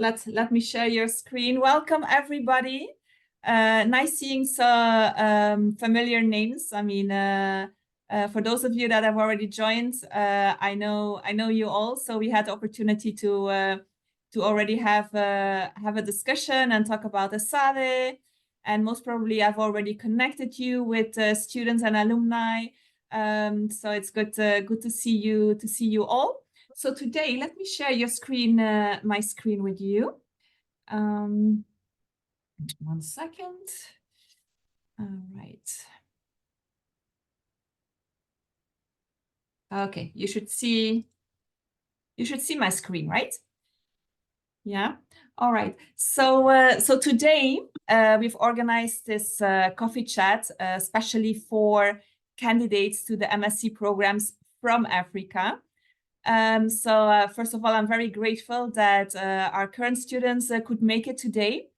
Let me share your screen. Welcome, everybody. Nice seeing familiar names. I mean, for those of you that have already joined, I know you all. So we had the opportunity to already have a discussion and talk about Esade, and most probably I've already connected you with students and alumni. So it's good to see you all. So today, let me share your screen, my screen with you. 1 second. All right. Okay, you should see my screen, right? Yeah. All right. So today we've organized this coffee chat, especially for candidates to the MSc programs from Africa. First of all, I'm very grateful that our current students could make it today.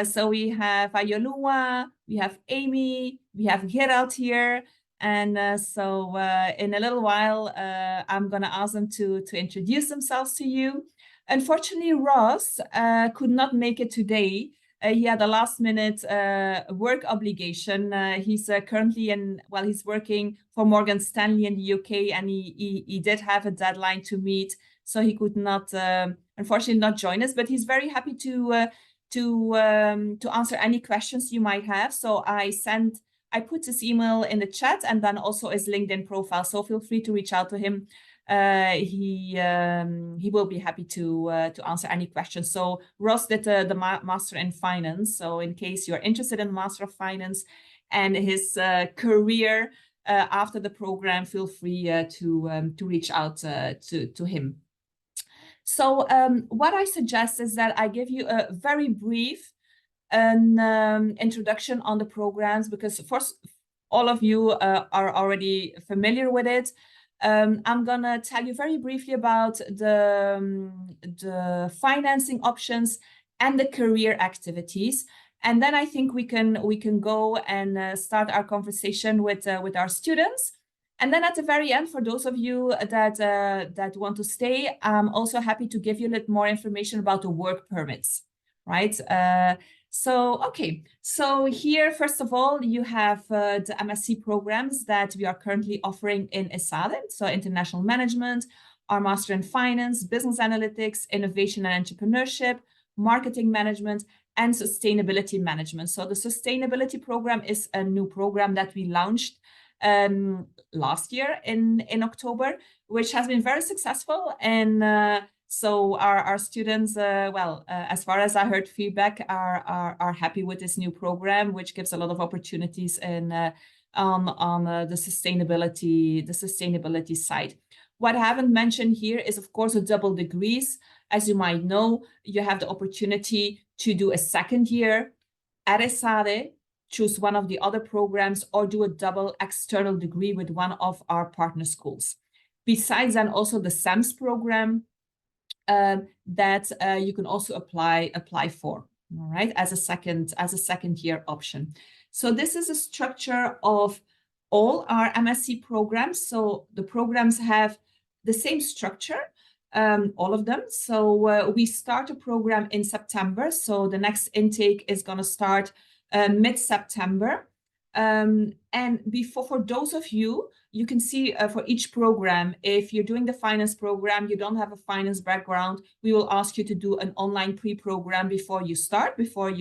So we have Ayooluwa, we have Amy, we have Gerald here. And in a little while, I'm going to ask them to introduce themselves to you. Unfortunately, Ross could not make it today. He had a last-minute work obligation. He's currently he's working for Morgan Stanley in the UK, and he did have a deadline to meet, so he could not, unfortunately, not join us. But he's very happy to answer any questions you might have. So I put his email in the chat and then also his LinkedIn profile. So feel free to reach out to him. He will be happy to answer any questions. So Ross did the Master in Finance. So in case you're interested in Master of Finance and his career after the program, feel free to reach out to him. So what I suggest is that I give you a very brief introduction on the programs, because first, all of you are already familiar with it. I'm gonna tell you very briefly about the financing options and the career activities, and then I think we can go and start our conversation with our students. And then at the very end, for those of you that want to stay, I'm also happy to give you a little more information about the work permits, right? So here, first of all, you have the MSc programs that we are currently offering in Esade. So International Management, our Master in Finance, Business Analytics, Innovation and Entrepreneurship, Marketing Management, and Sustainability Management. So the Sustainability program is a new program that we launched last year in October, which has been very successful. And so our students, as far as I heard feedback, are happy with this new program, which gives a lot of opportunities on the sustainability side. What I haven't mentioned here is, of course, the double degrees. As you might know, you have the opportunity to do a second year at Esade, choose one of the other programs, or do a double external degree with one of our partner schools. Besides then, also the SAMS program that you can also apply for, all right, as a second year option. So this is a structure of all our MSc programs. So the programs have the same structure, all of them. So we start a program in September. So the next intake is going to start mid-September. And for those of you, you can see for each program, if you're doing the finance program, you don't have a finance background, we will ask you to do an online pre-program before you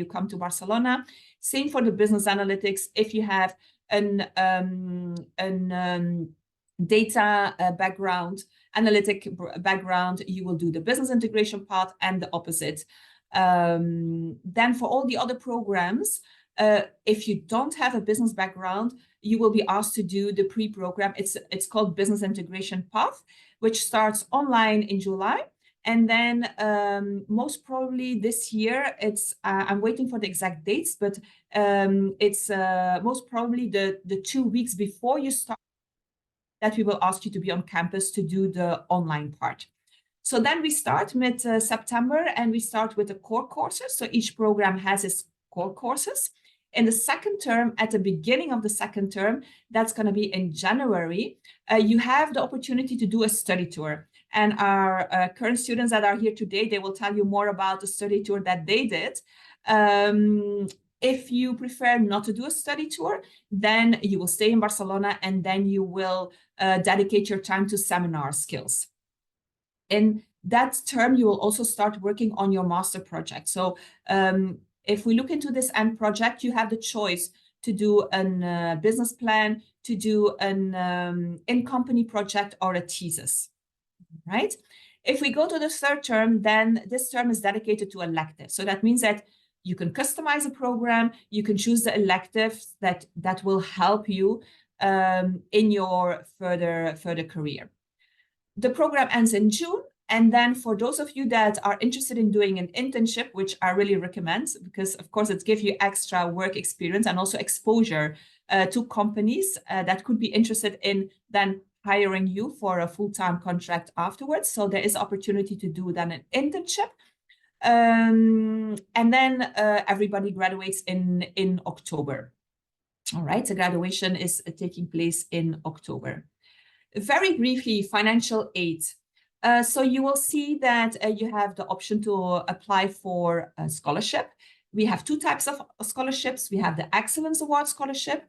come to Barcelona. Same for the business analytics. If you have an data analytic background, you will do the business integration part, and the opposite. Then for all the other programs, if you don't have a business background, you will be asked to do the pre-program. It's called Business Integration Path, which starts online in July. And then most probably this year, I'm waiting for the exact dates, but it's most probably the 2 weeks before you start that we will ask you to be on campus to do the online part. So then we start mid-September, and we start with the core courses. So each program has its core courses. In the second term, at the beginning of the second term, that's going to be in January, you have the opportunity to do a study tour. And our current students that are here today, they will tell you more about the study tour that they did. If you prefer not to do a study tour, then you will stay in Barcelona, and then you will dedicate your time to seminar skills. In that term, you will also start working on your master project. So if we look into this end project, you have the choice to do a business plan, to do an in-company project, or a thesis, right? If we go to the third term, then this term is dedicated to electives. So that means that you can customize a program, you can choose the electives that will help you in your further career. The program ends in June. And then for those of you that are interested in doing an internship, which I really recommend, because of course it gives you extra work experience and also exposure to companies that could be interested in then hiring you for a full-time contract afterwards. So there is opportunity to do then an internship. And then everybody graduates in October. All right, so graduation is taking place in October. Very briefly, financial aid. So you will see that you have the option to apply for a scholarship. We have two types of scholarships. We have the Excellence Award Scholarship,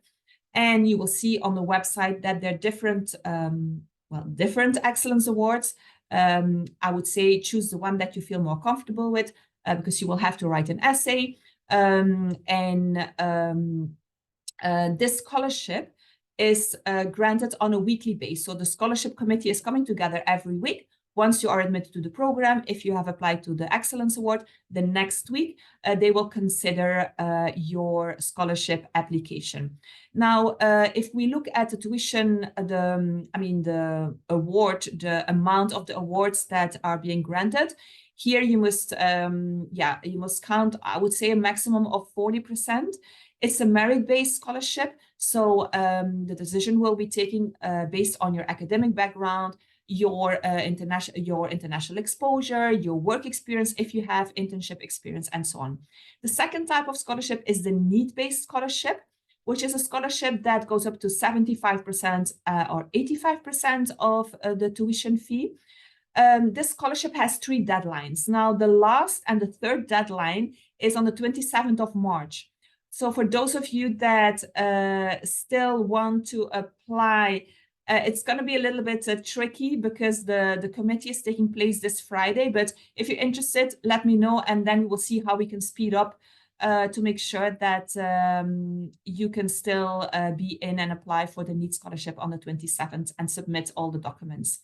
and you will see on the website that there are different Excellence Awards. I would say choose the one that you feel more comfortable with, because you will have to write an essay. This scholarship is granted on a weekly basis. So the scholarship committee is coming together every week. Once you are admitted to the program, if you have applied to the Excellence Award, the next week they will consider your scholarship application. Now, if we look at the tuition, the award, the amount of the awards that are being granted, here you must, you must count, I would say, a maximum of 40%. It's a merit-based scholarship, so the decision will be taken based on your academic background, your international exposure, your work experience, if you have internship experience, and so on. The second type of scholarship is the need-based scholarship, which is a scholarship that goes up to 75% or 85% of the tuition fee. This scholarship has 3 deadlines. Now, the last and the third deadline is on the 27th of March. So for those of you that still want to apply, it's going to be a little bit tricky because the committee is taking place this Friday. But if you're interested, let me know, and then we'll see how we can speed up to make sure that you can still be in and apply for the NEET scholarship on the 27th and submit all the documents.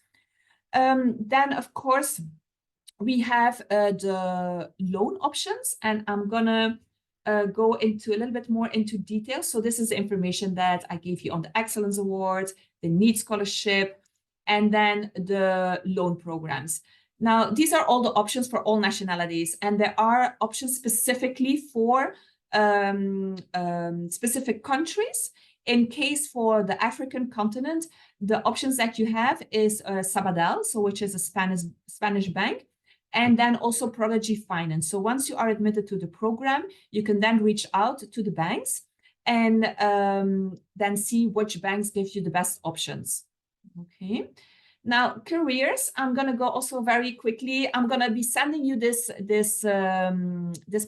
Then, of course, we have the loan options, and I'm going to go into a little bit more into detail. So this is the information that I gave you on the Excellence Award, the NEET scholarship, and then the loan programs. Now, these are all the options for all nationalities, and there are options specifically for specific countries. In case for the African continent, the options that you have is Sabadell, so which is a Spanish bank, and then also Prodigy Finance. So once you are admitted to the program, you can then reach out to the banks and then see which banks give you the best options. Okay. Now, careers, I'm going to go also very quickly. I'm going to be sending you this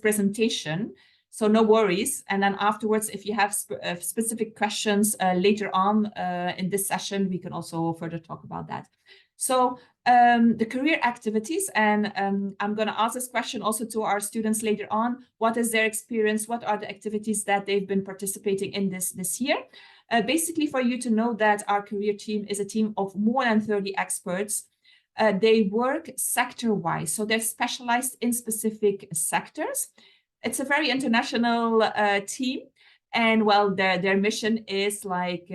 presentation, so no worries. And then afterwards, if you have specific questions later on in this session, we can also further talk about that. So the career activities, and I'm going to ask this question also to our students later on. What is their experience? What are the activities that they've been participating in this year? Basically, for you to know that our career team is a team of more than 30 experts. They work sector-wise, so they're specialized in specific sectors. It's a very international team. And well, their mission is like,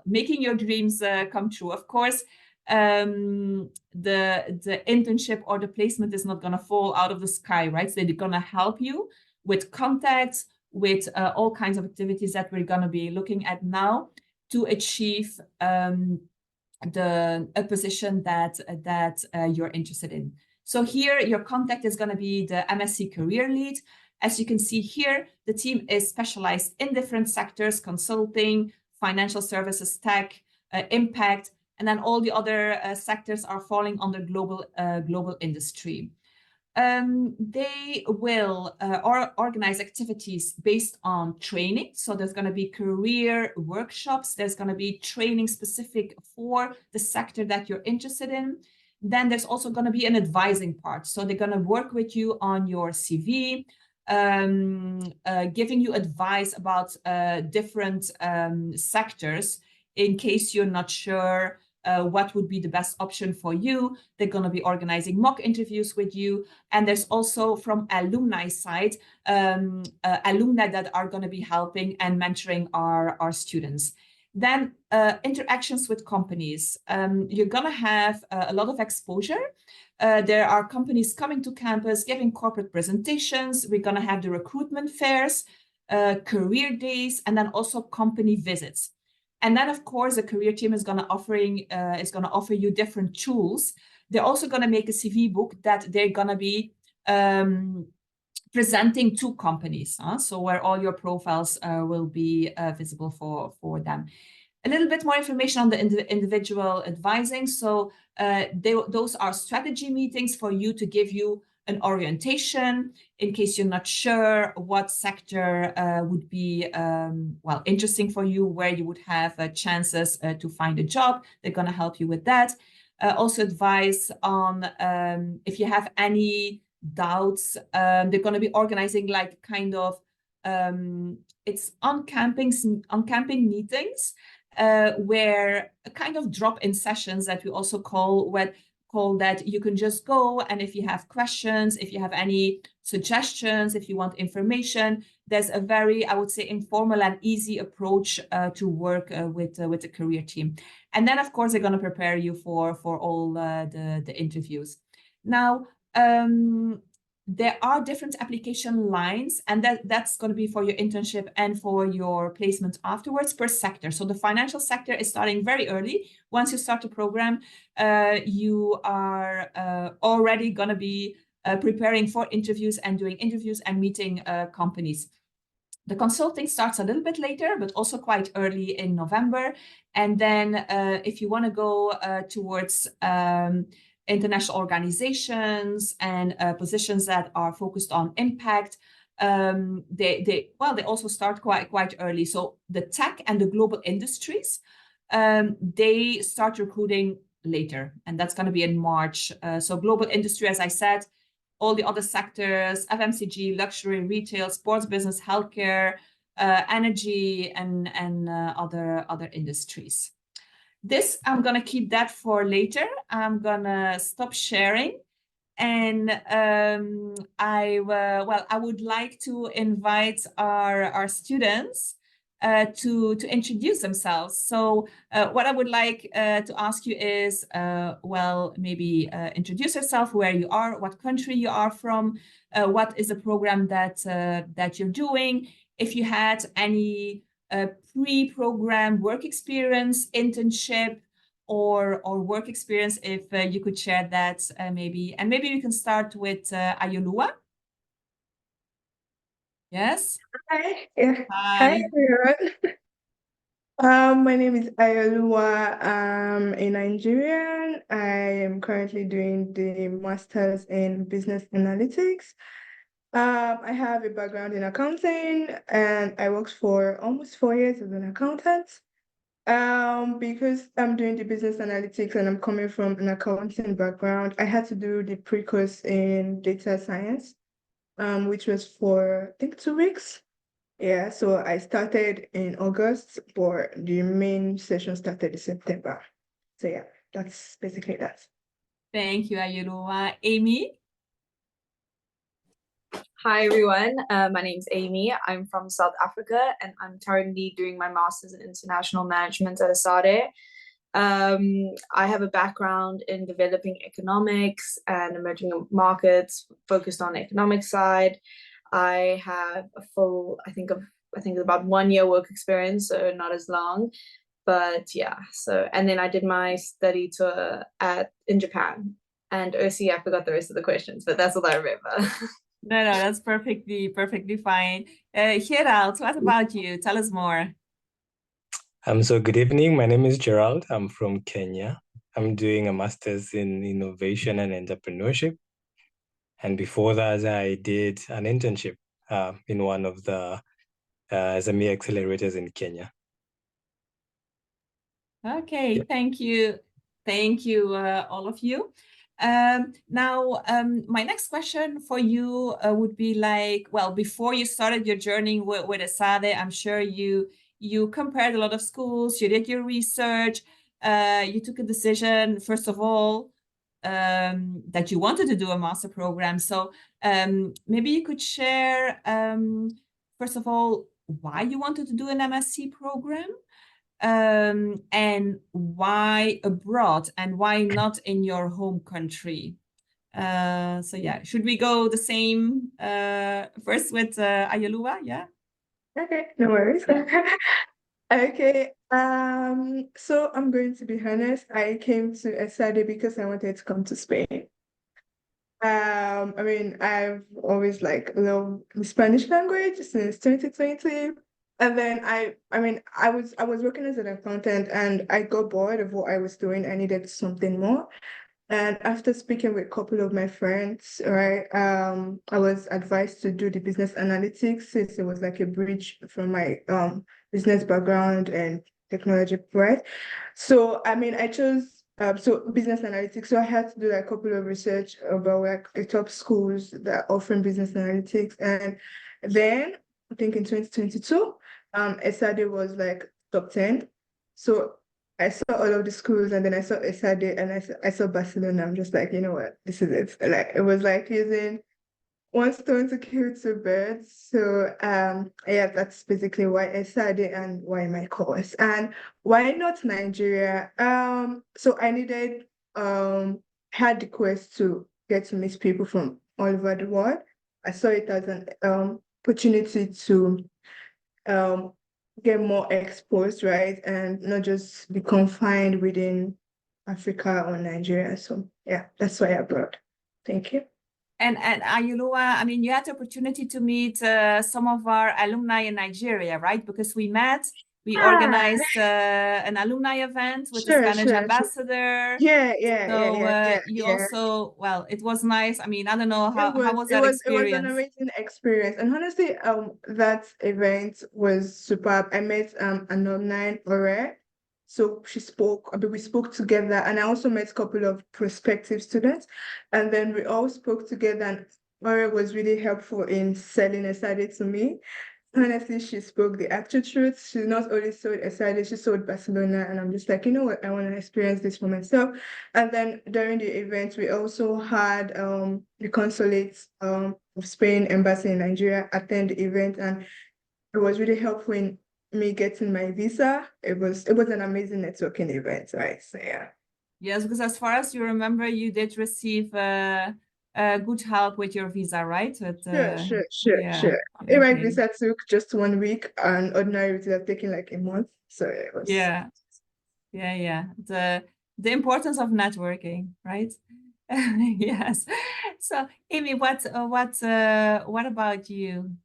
making your dreams come true. Of course, the internship or the placement is not going to fall out of the sky, right? So they're going to help you with contacts, with all kinds of activities that we're going to be looking at now to achieve a position that you're interested in. So here, your contact is going to be the MSc Career Lead. As you can see here, the team is specialized in different sectors: consulting, financial services, tech, impact, And then all the other sectors are falling under global industry. They will organize activities based on training. So there's going to be career workshops. There's going to be training specific for the sector that you're interested in. Then there's also going to be an advising part. So they're going to work with you on your CV, giving you advice about different sectors in case you're not sure what would be the best option for you. They're going to be organizing mock interviews with you. And there's also from alumni side, alumni that are going to be helping and mentoring our students. Then interactions with companies. You're going to have a lot of exposure. There are companies coming to campus, giving corporate presentations. We're going to have the recruitment fairs, career days, and then also company visits. And then, of course, the career team is going to offer you different tools. They're also going to make a CV book that they're going to be presenting to companies, so where all your profiles will be visible for them. A little bit more information on the individual advising. So those are strategy meetings for you to give you an orientation in case you're not sure what sector would be well interesting for you, where you would have chances to find a job. They're going to help you with that. Also advise on if you have any doubts. They're going to be organizing like kind of it's on camping meetings where a kind of drop-in sessions that we also call that you can just go, and if you have questions, if you have any suggestions, if you want information, there's a very, I would say, informal and easy approach to work with the career team. And then, of course, they're going to prepare you for all the interviews. Now, there are different application lines, and that's going to be for your internship and for your placement afterwards per sector. So the financial sector is starting very early. Once you start the program, you are already going to be preparing for interviews and doing interviews and meeting companies. The consulting starts a little bit later, but also quite early in November. And then if you want to go towards international organizations and positions that are focused on impact, they also start quite early. So the tech and the global industries, they start recruiting later, and that's going to be in March. So global industry, as I said, all the other sectors, FMCG, luxury, retail, sports business, healthcare, energy, and other industries. This, I'm going to keep that for later. I'm going to stop sharing. And I would like to invite our students to introduce themselves. So what I would like to ask you is, maybe introduce yourself, where you are, what country you are from, what is the program that you're doing, if you had any pre-program work experience, internship, or work experience, if you could share that maybe. And maybe we can start with Ayooluwa. Yes? Hi. Yeah. Hi. Hi, everyone. My name is Ayooluwa. I'm a Nigerian. I am currently doing the Masters in Business Analytics. I have a background in accounting, and I worked for almost 4 years as an accountant. Because I'm doing the business analytics and I'm coming from an accounting background, I had to do the pre-course in data science, which was for, I think, 2 weeks. Yeah, so I started in August, but the main session started in September. So yeah, that's basically that. Thank you, Ayooluwa. Amy? Hi everyone, my name's Amy. I'm from South Africa and I'm currently doing my Master's in International Management at Esade. I have a background in developing economics and emerging markets focused on the economic side. I have a full, I think about 1 year work experience, so not as long. But yeah, and then I did my study tour in Japan. And Ursi, I forgot the rest of the questions, but that's all I remember. No, that's perfectly fine. Gerald, what about you? Tell us more. So good evening. My name is Gerald. I'm from Kenya. I'm doing a master's in innovation and entrepreneurship. And before that, I did an internship in one of the SME accelerators in Kenya. Okay, Yeah. thank you. Thank you, all of you. Now, my next question for you would be like, well, before you started your journey with Esade, I'm sure you compared a lot of schools, you did your research, you took a decision, first of all, that you wanted to do a master program. So maybe you could share, first of all, why you wanted to do an MSc program, and why abroad, and why not in your home country? So yeah, should we go the same first with Ayooluwa? Yeah. Okay, no worries. Okay, so I'm going to be honest. I came to Esade because I wanted to come to Spain. I mean, I've always like loved the Spanish language since 2020. And then I was working as an accountant and I got bored of what I was doing. I needed something more. And after speaking with a couple of my friends, right, I was advised to do the business analytics since it was like a bridge from my business background and technology, right? So I mean, I chose business analytics. So I had to do like a couple of research about like the top schools that are offering business analytics, and then I think in 2022, Esade was like top 10. So I saw all of the schools and then I saw Esade and I saw Barcelona. I'm just like, you know what, this is it. Like it was like using one stone to kill two birds. So yeah, that's basically why Esade and why my course. And why not Nigeria? So I needed had the quest to get to meet people from all over the world. I saw it as an opportunity to um get more exposed, right? And not just be confined within Africa or Nigeria. So yeah, that's why I brought. Thank you. And Ayooluwa, I mean, you had the opportunity to meet some of our alumni in Nigeria, right? Because we organized an alumni event with the Spanish ambassador. Yeah. You also, well, it was nice. I mean, I don't know, how was that It was experience? an amazing experience. And honestly, that event was superb. I met alumni Ore. So we spoke together, and I also met a couple of prospective students, and then we all spoke together, and Ore was really helpful in selling Esade to me. Honestly, she spoke the actual truth. She not only sold Esade, she sold Barcelona, and I'm just like, you know what, I want to experience this for myself. And then during the event, we also had the consulate of Spain embassy in Nigeria attend the event, and it was really helpful in me getting my visa. It was an amazing networking event, right? So yeah. Yes, because as far as you remember, you did receive good help with your visa, right? Sure. My visa took just 1 week, and ordinary visa have taken like a month. So it was. Yeah. The importance of networking, right? Yes. So, Amy, what about you?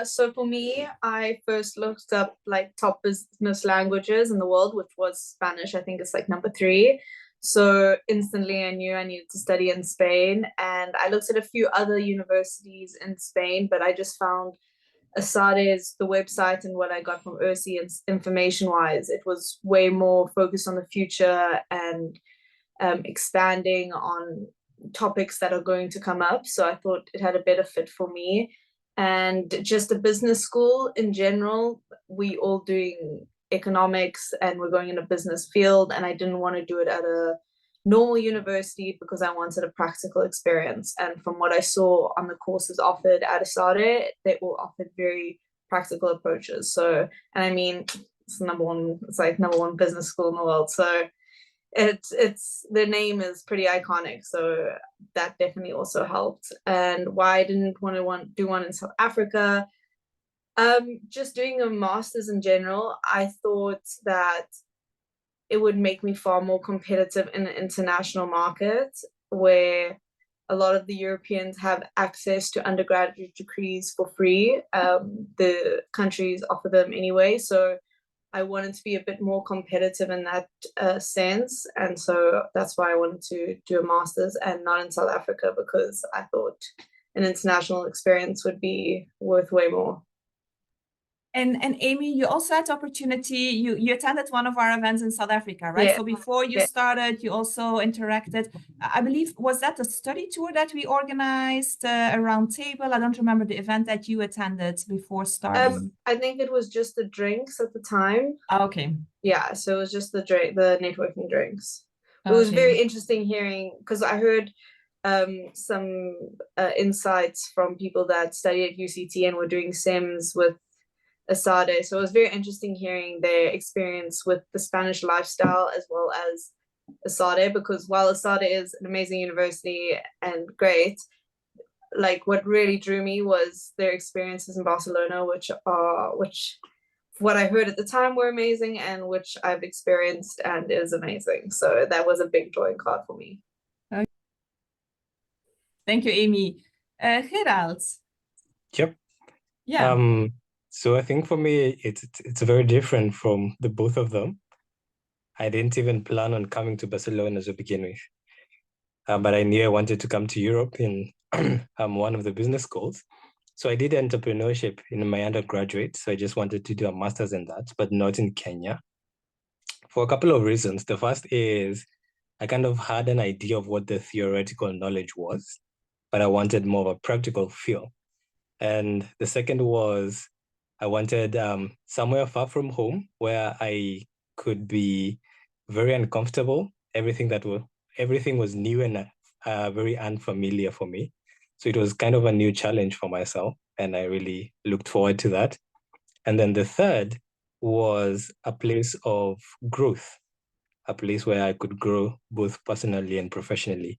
So for me, I first looked up like top business languages in the world, which was Spanish. I think it's like number 3. So instantly I knew I needed to study in Spain, and I looked at a few other universities in Spain, but I just found Esade's, the website, and what I got from Ursi and information-wise, it was way more focused on the future and expanding on topics that are going to come up. So I thought it had a better fit for me. And just a business school in general, we all doing economics and we're going in a business field, and I didn't want to do it at a normal university because I wanted a practical experience. And from what I saw on the courses offered at Esade, they all offered very practical approaches. So, and I mean, it's like number one business school in the world. So it's the name is pretty iconic, so that definitely also helped. And why I didn't want to do one in South Africa, just doing a master's in general, I thought that it would make me far more competitive in the international market, where a lot of the Europeans have access to undergraduate degrees for free. The countries offer them anyway, so I wanted to be a bit more competitive in that sense. And so that's why I wanted to do a master's and not in South Africa, because I thought an international experience would be worth way more. And Amy, you also had the opportunity, you attended one of our events in South Africa, right? Yeah. So before you started, you also interacted. I believe, was that a study tour that we organized, a round table? I don't remember the event that you attended before starting. I think it was just the drinks at the time. Okay. Yeah, so it was just the networking drinks. It was very interesting hearing, because I heard some insights from people that studied at UCT and were doing SEMs with Esade. So it was very interesting hearing their experience with the Spanish lifestyle as well as Esade, because while Esade is an amazing university and great, like what really drew me was their experiences in Barcelona, which what I heard at the time were amazing, and which I've experienced and is amazing. So that was a big drawing card for me. Okay. Thank you, Amy. Gerald. Yep. Yeah. So I think for me, it's very different from the both of them. I didn't even plan on coming to Barcelona to begin with. But I knew I wanted to come to Europe in one of the business schools. So I did entrepreneurship in my undergraduate. So I just wanted to do a master's in that, but not in Kenya, for a couple of reasons. The first is I kind of had an idea of what the theoretical knowledge was, but I wanted more of a practical feel. And the second was I wanted somewhere far from home where I could be very uncomfortable. Everything was new and very unfamiliar for me. So it was kind of a new challenge for myself, and I really looked forward to that. And then the third was a place of growth, a place where I could grow both personally and professionally.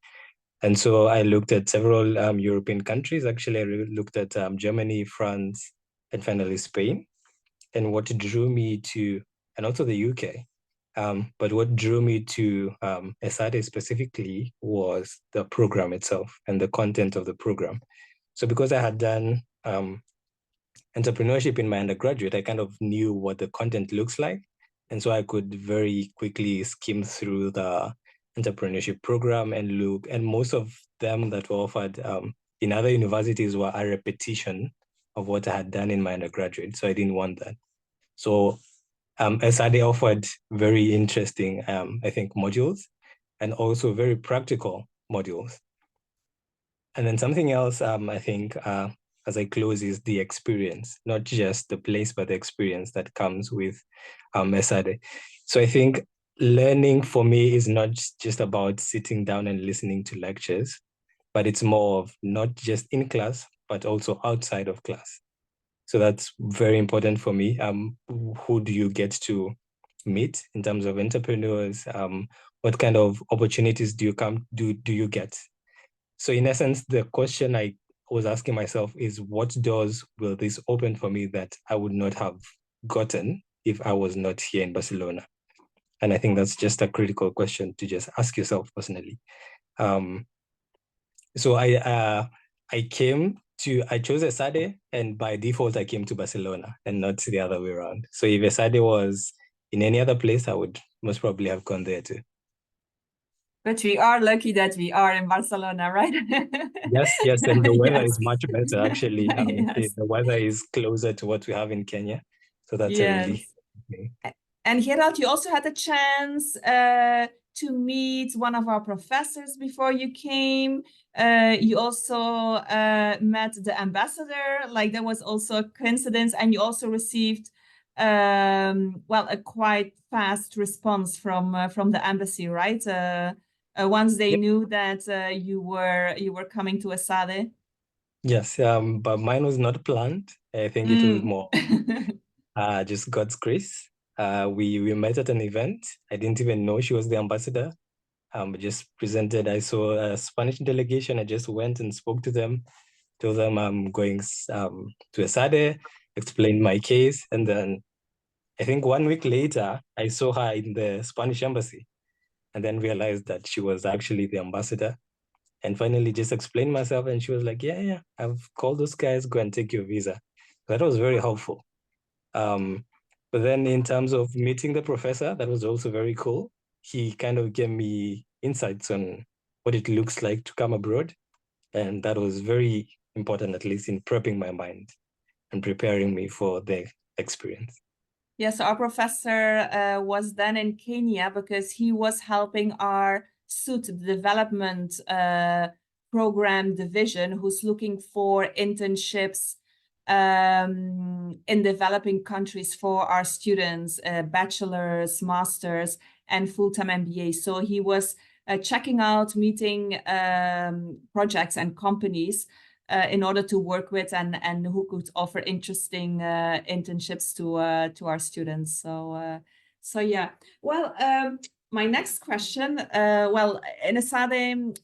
And so I looked at several European countries. Actually, I looked at Germany, France, and finally Spain. And what drew me to, and also the UK, but what drew me to Esade specifically was the program itself and the content of the program. So because I had done entrepreneurship in my undergraduate, I kind of knew what the content looks like. And so I could very quickly skim through the entrepreneurship program and look, and most of them that were offered in other universities were a repetition of what I had done in my undergraduate. So I didn't want that. So Esade offered very interesting, I think, modules, and also very practical modules. And then something else, I think, as I close, is the experience, not just the place, but the experience that comes with Esade. So I think learning for me is not just about sitting down and listening to lectures, but it's more of not just in class, but also outside of class. So that's very important for me. Who do you get to meet in terms of entrepreneurs? What kind of opportunities do you get? So in essence, the question I was asking myself is, what doors will this open for me that I would not have gotten if I was not here in Barcelona? And I think that's just a critical question to just ask yourself personally. So I chose Esade, and by default, I came to Barcelona and not the other way around. So if Esade was in any other place, I would most probably have gone there too. But we are lucky that we are in Barcelona, right? Yes, and the weather is much better, actually. Yes. The weather is closer to what we have in Kenya. So that's a really... And Gerald, you also had a chance to meet one of our professors before you came. You also met the ambassador. Like, there was also a coincidence, and you also received a quite fast response from the embassy, right? Once they knew that you were coming to Esade. Yes, but mine was not planned. I think it was more just God's grace. We met at an event. I didn't even know she was the ambassador. Just presented. I saw a Spanish delegation. I just went and spoke to them, told them I'm going to Esade, explained my case, and then I think 1 week later, I saw her in the Spanish embassy, and then realized that she was actually the ambassador. And finally just explained myself, and she was like, yeah, I've called those guys, go and take your visa. That was very helpful. But But then in terms of meeting the professor, that was also very cool. He kind of gave me insights on what it looks like to come abroad. And that was very important, at least in prepping my mind and preparing me for the experience. Yes, our professor was then in Kenya because he was helping our SUT development program division, who's looking for internships in developing countries for our students, bachelor's, master's, and full-time MBA. So he was checking out, meeting projects and companies in order to work with and who could offer interesting internships to our students. So yeah. Well, my next question. Well, in Esade,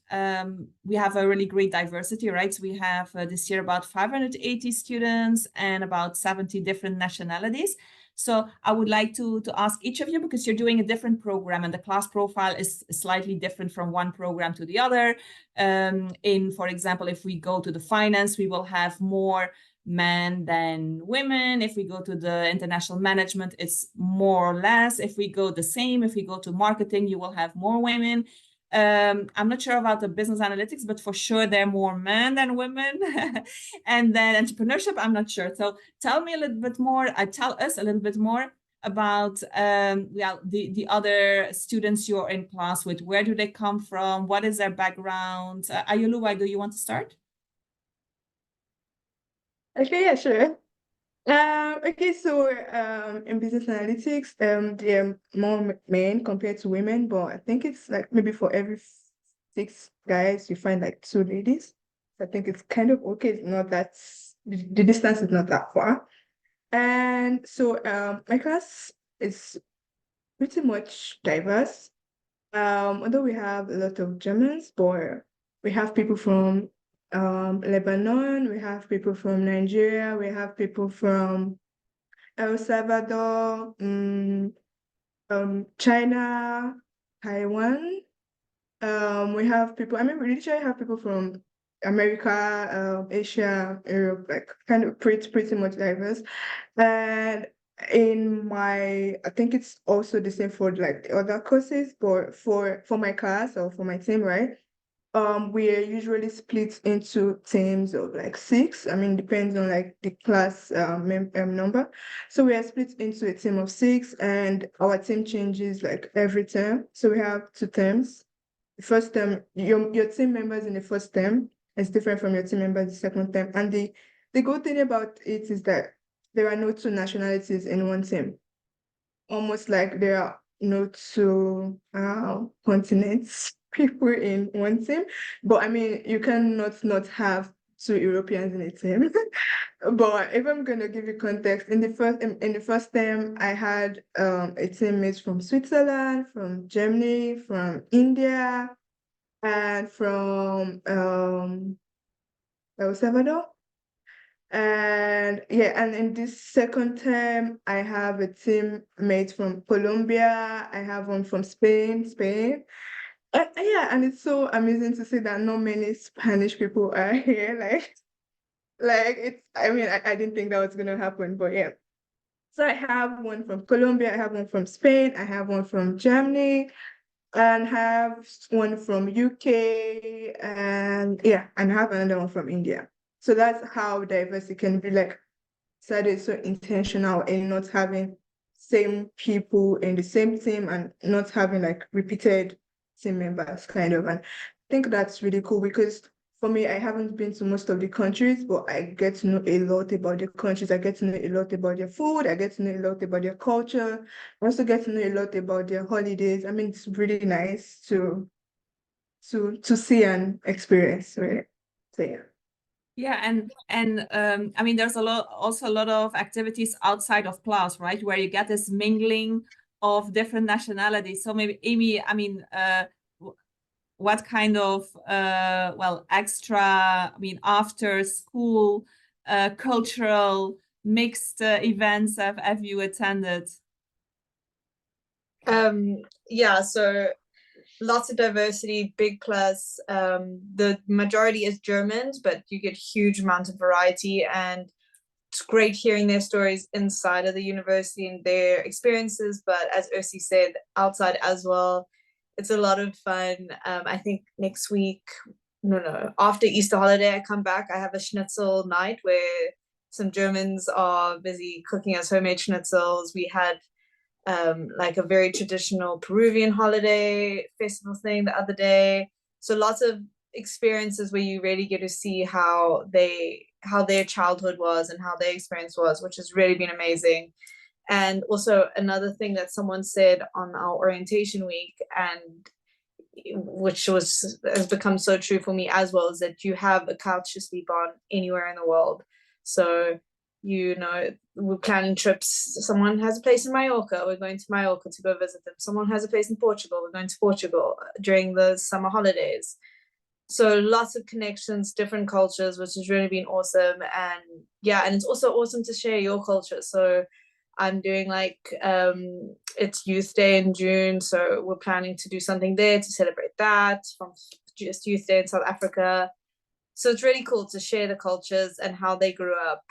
we have a really great diversity, right? So we have this year about 580 students and about 70 different nationalities. So I would like to ask each of you, because you're doing a different program and the class profile is slightly different from one program to the other. For example, if we go to the finance, we will have more men than women. If we go to the international management, it's more or less. If we go the same, if we go to marketing, you will have more women. I'm not sure about the business analytics, but for sure there are more men than women. And then entrepreneurship, I'm not sure. So tell me a little bit more, tell us a little bit more about the other students you're in class with. Where do they come from? What is their background? Ayooluwa, do you want to start? Okay, yeah, sure. Okay, so in business analytics, there are more men compared to women, but I think it's like maybe for every 6 guys, you find like 2 ladies. I think it's kind of okay. It's not that the distance is not that far. And so my class is pretty much diverse. Although we have a lot of Germans, but we have people from Lebanon, we have people from Nigeria, we have people from El Salvador, China, Taiwan. We have people, I mean, we literally have people from America, Asia, Europe, like kind of pretty much diverse. And I think it's also the same for like the other courses, but for my class or for my team, right? We are usually split into teams of like 6. I mean, depends on like the class number. So we are split into a team of 6, and our team changes like every term. So we have 2 terms. The first term, your team members in the first term is different from your team members in the second term. And the good thing about it is that there are no 2 nationalities in one team. Almost like there are no 2 continents people in one team. But I mean, you cannot not have 2 Europeans in a team. But if I'm gonna give you context, in the first term, I had a teammate from Switzerland, from Germany, from India, and from El Salvador. And yeah, and in this second term, I have a teammate from Colombia. I have one from Spain. Yeah, and it's so amazing to see that not many Spanish people are here. Like it's. I mean, I didn't think that was gonna happen, but yeah. So I have one from Colombia. I have one from Spain. I have one from Germany, and have one from UK, and yeah, and I have another one from India. So that's how diverse it can be. Like, so it's so intentional in not having same people in the same team and not having like repeated team members, kind of. And I think that's really cool because for me, I haven't been to most of the countries, but I get to know a lot about the countries. I get to know a lot about their food. I get to know a lot about their culture. I also get to know a lot about their holidays. I mean, it's really nice to see and experience, right? So yeah. Yeah, and I mean, there's also a lot of activities outside of class, right, where you get this mingling of different nationalities. So maybe Amy, I mean, what kind of extra, I mean, after school cultural mixed events have you attended? Yeah, so lots of diversity, big class. The majority is Germans, but you get huge amounts of variety. And it's great hearing their stories inside of the university and their experiences, but as Ursi said, outside as well. It's a lot of fun. I think next week, after Easter holiday, I come back. I have a schnitzel night where some Germans are busy cooking us homemade schnitzels. We had like a very traditional Peruvian holiday festival thing the other day. So lots of experiences where you really get to see how their childhood was and how their experience was, which has really been amazing. And also another thing that someone said on our orientation week, and which has become so true for me as well, is that you have a couch to sleep on anywhere in the world. So, we're planning trips. Someone has a place in Mallorca. We're going to Mallorca to go visit them. Someone has a place in Portugal. We're going to Portugal during the summer holidays. So lots of connections, different cultures, which has really been awesome. And and it's also awesome to share your culture. So I'm doing it's Youth Day in June. So we're planning to do something there to celebrate that from just Youth Day in South Africa. So it's really cool to share the cultures and how they grew up.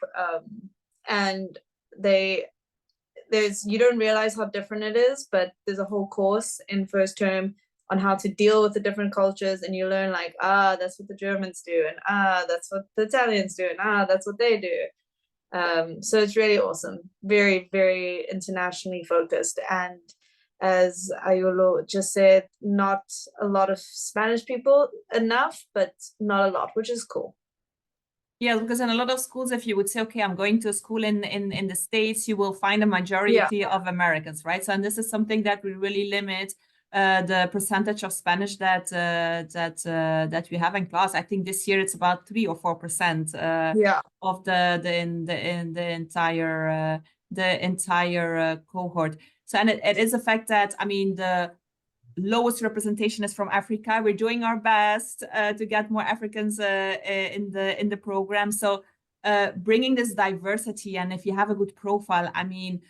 And you don't realize how different it is, but there's a whole course in first term on how to deal with the different cultures, and you learn that's what the Germans do, and that's what the Italians do, and that's what they do. So it's really awesome, very, very internationally focused. And as Ayooluwa just said, not a lot of Spanish people enough, but not a lot, which is cool. Yeah, because in a lot of schools, if you would say, okay, I'm going to a school in the States, you will find a majority of Americans, right? So, and this is something that we really limit the percentage of Spanish that we have in class. I think this year it's about 3 or 4% of the entire cohort. So, and it is a fact that, I mean, the lowest representation is from Africa. We're doing our best to get more Africans in the program. So bringing this diversity, and if you have a good profile, I mean,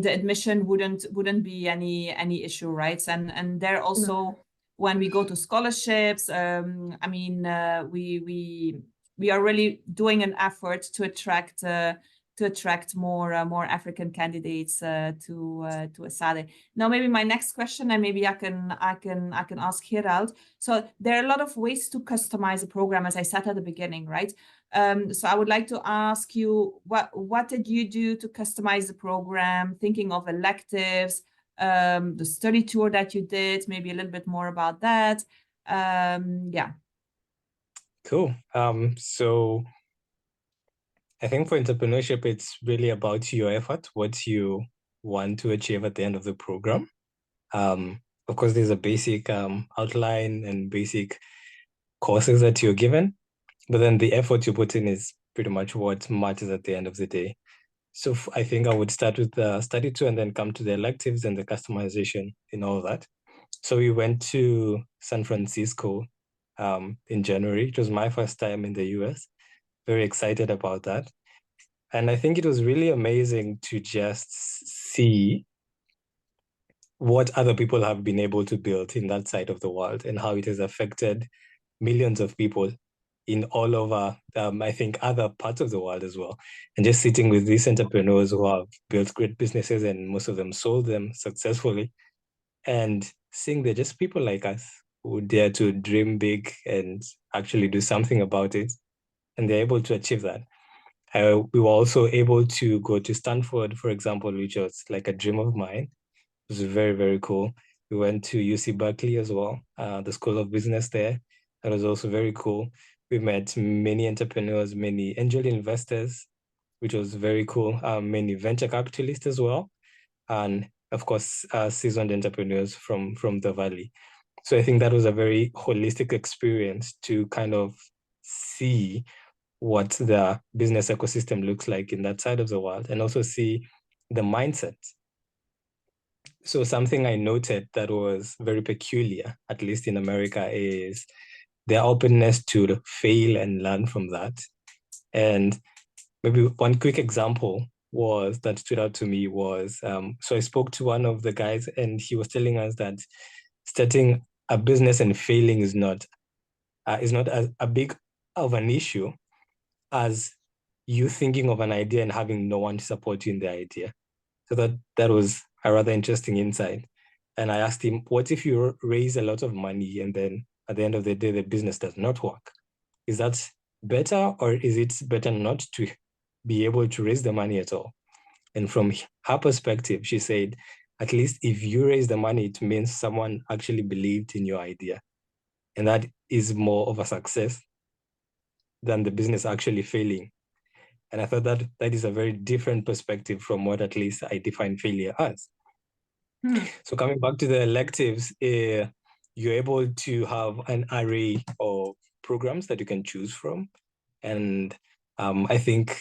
the admission wouldn't be any issue, right? And there also, when we go to scholarships, we are really doing an effort to attract more African candidates to Esade. Now, maybe my next question, and maybe I can ask Gerald. So there are a lot of ways to customize a program, as I said at the beginning, right? So I would like to ask you, what did you do to customize the program? Thinking of electives, the study tour that you did, maybe a little bit more about that. Cool. So I think for entrepreneurship, it's really about your effort, what you want to achieve at the end of the program. Of course, there's a basic outline and basic courses that you're given, but then the effort you put in is pretty much what matters at the end of the day. So I think I would start with the study tour and then come to the electives and the customization and all that. So we went to San Francisco in January. It was my first time in the US. Very excited about that. And I think it was really amazing to just see what other people have been able to build in that side of the world and how it has affected millions of people in all over, I think, other parts of the world as well. And just sitting with these entrepreneurs who have built great businesses, and most of them sold them successfully, and seeing they're just people like us who dare to dream big and actually do something about it. And they're able to achieve that. We were also able to go to Stanford, for example, which was like a dream of mine. It was very, very cool. We went to UC Berkeley as well, the School of Business there. That was also very cool. We met many entrepreneurs, many angel investors, which was very cool. Many venture capitalists as well. And of course, seasoned entrepreneurs from the Valley. So I think that was a very holistic experience to kind of see what the business ecosystem looks like in that side of the world, and also see the mindset. So something I noted that was very peculiar, at least in America, is their openness to fail and learn from that. And maybe one quick example that stood out to me was, so I spoke to one of the guys, and he was telling us that starting a business and failing is not as a big of an issue as you thinking of an idea and having no one to support you in the idea. So that was a rather interesting insight. And I asked him, what if you raise a lot of money and then at the end of the day, the business does not work? Is that better, or is it better not to be able to raise the money at all? And from her perspective, she said, at least if you raise the money, it means someone actually believed in your idea. And that is more of a success than the business actually failing. And I thought that is a very different perspective from what at least I define failure as. So coming back to the electives, you're able to have an array of programs that you can choose from. And I think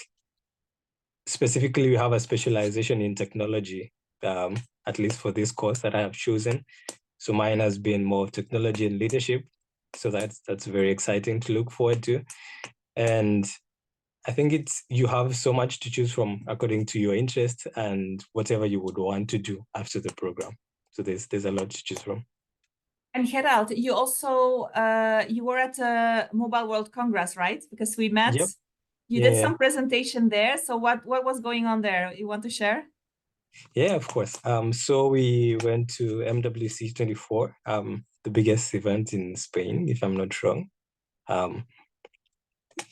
specifically we have a specialization in technology, at least for this course that I have chosen. So mine has been more technology and leadership. So that's very exciting to look forward to. And I think you have so much to choose from according to your interest and whatever you would want to do after the program. So there's a lot to choose from. And Gerald, you also you were at a Mobile World Congress, right? Because we met. Yep. You did some presentation there. So what was going on there? You want to share? Yeah, of course. So we went to MWC 24, the biggest event in Spain, if I'm not wrong.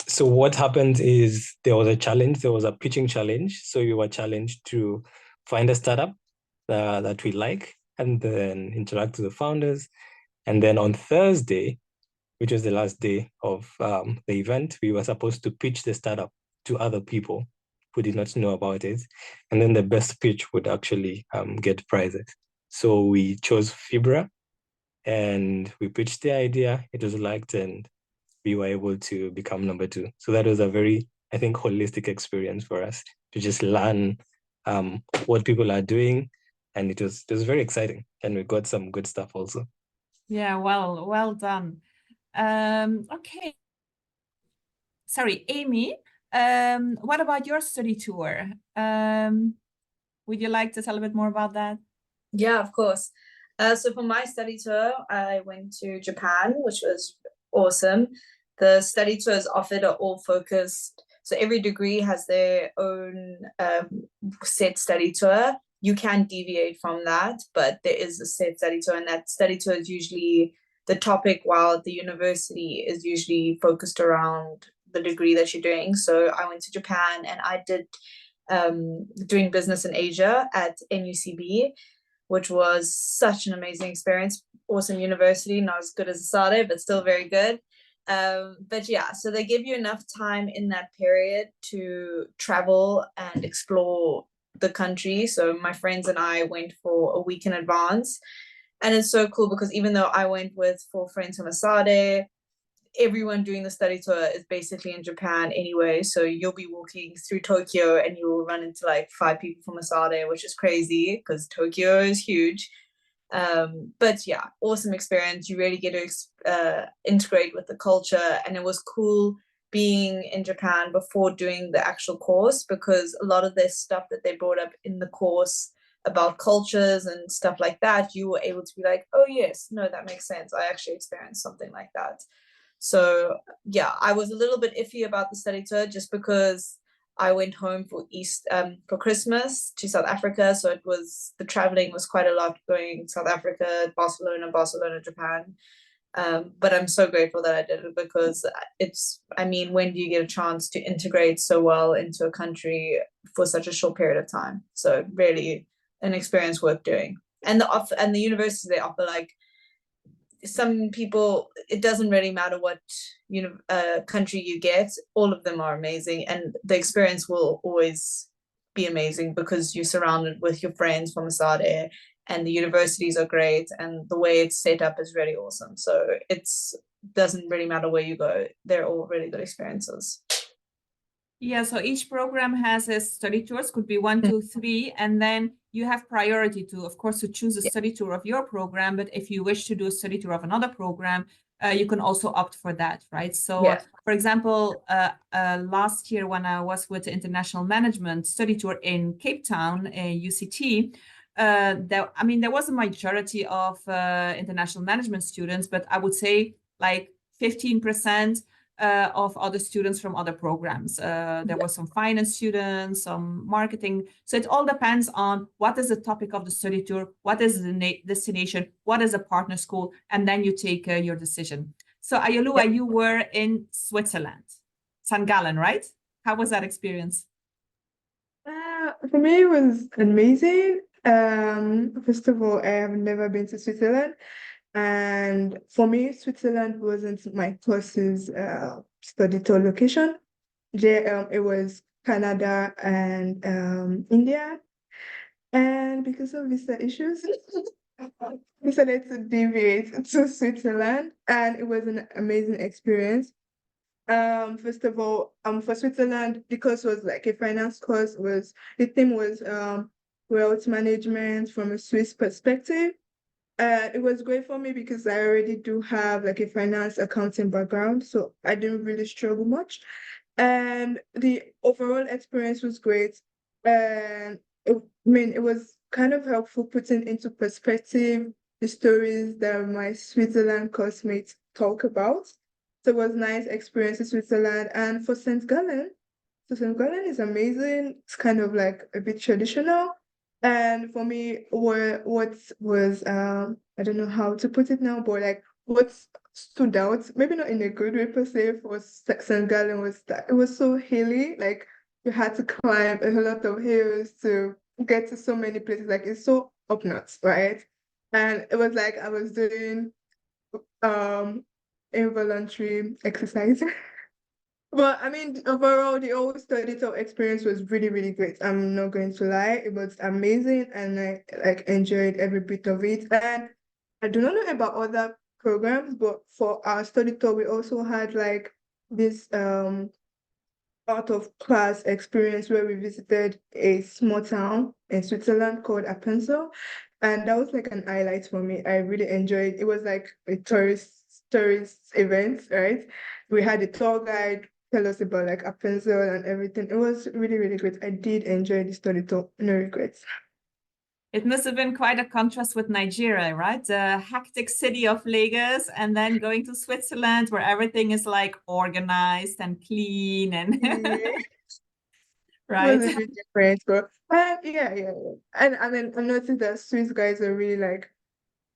So what happened is there was a challenge. There was a pitching challenge. So we were challenged to find a startup that we like and then interact with the founders. And then on Thursday, which was the last day of the event, we were supposed to pitch the startup to other people who did not know about it. And then the best pitch would actually get prizes. So we chose Fibra and we pitched the idea. It was liked and we were able to become number 2. So that was a very, I think, holistic experience for us to just learn what people are doing. And it was very exciting. And we got some good stuff also. Yeah, well done. Okay. Sorry, Amy, what about your study tour? Would you like to tell a bit more about that? Yeah, of course. So for my study tour, I went to Japan, which was awesome. The study tours offered are all focused. So every degree has their own set study tour. You can deviate from that, but there is a set study tour, and that study tour is usually the topic, while the university is usually focused around the degree that you're doing. So I went to Japan and I did doing business in Asia at NUCB, which was such an amazing experience. Awesome university, not as good as Esade, but still very good. But yeah, so they give you enough time in that period to travel and explore the country. So my friends and I went for a week in advance. And it's so cool because even though I went with 4 friends from Esade, everyone doing the study tour is basically in Japan anyway. So you'll be walking through Tokyo and you'll run into like 5 people from Esade, which is crazy because Tokyo is huge. But yeah, awesome experience. You really get to integrate with the culture. And it was cool being in Japan before doing the actual course, because a lot of their stuff that they brought up in the course about cultures and stuff like that, you were able to be like, oh yes, no, that makes sense. I actually experienced something like that. So yeah, I was a little bit iffy about the study tour just because I went home for for Christmas to South Africa. So the traveling was quite a lot, going South Africa, Barcelona, Japan. But I'm so grateful that I did it, because when do you get a chance to integrate so well into a country for such a short period of time? So really an experience worth doing. And the universities, they offer, like, some people, it doesn't really matter what country you get, all of them are amazing, and the experience will always be amazing because you're surrounded with your friends from Esade, and the universities are great, and the way it's set up is really awesome. So it doesn't really matter where you go, they're all really good experiences. Yeah, so each program has a study tours, could be 1, 2, 3, and then you have priority to, of course, to choose a study tour of your program. But if you wish to do a study tour of another program, you can also opt for that, right? So, for example, last year when I was with the International Management Study Tour in Cape Town, UCT, there was a majority of international management students, but I would say like 15% of other students from other programs. There were some finance students, some marketing. So it all depends on what is the topic of the study tour, what is the destination, what is a partner school, and then you take your decision. So Ayooluwa, you were in Switzerland, St. Gallen, right? How was that experience? For me, it was amazing. First of all, I have never been to Switzerland. And for me, Switzerland wasn't my course's study tour location. It was Canada and India. And because of visa issues, I decided to deviate to Switzerland. And it was an amazing experience. First of all, for Switzerland, the course was like a finance course. The theme was wealth management from a Swiss perspective. It was great for me because I already do have like a finance accounting background, so I didn't really struggle much. And the overall experience was great. And it was kind of helpful putting into perspective the stories that my Switzerland classmates talk about. So it was nice experience in Switzerland. And for St. Gallen, so St. Gallen is amazing. It's kind of like a bit traditional. And for me, what was I don't know how to put it now, but like what stood out, maybe not in a good way per se, for St. Gallen was that it was so hilly. Like you had to climb a lot of hills to get to so many places. Like it's so up north, right? And it was like I was doing involuntary exercise. But I mean, overall, the whole study tour experience was really, really great. I'm not going to lie, it was amazing, and I like enjoyed every bit of it. And I do not know about other programs, but for our study tour, we also had like this out of class experience where we visited a small town in Switzerland called Appenzell, and that was like an highlight for me. I really enjoyed it. It was like a tourist event, right? We had a tour guide tell us about like Appenzell and everything. It was really, really great. I did enjoy the study tour. No regrets. It must have been quite a contrast with Nigeria, right? The hectic city of Lagos, and then going to Switzerland where everything is like organized and clean and It right. was a bit different, but yeah. And then I noticed that Swiss guys are really like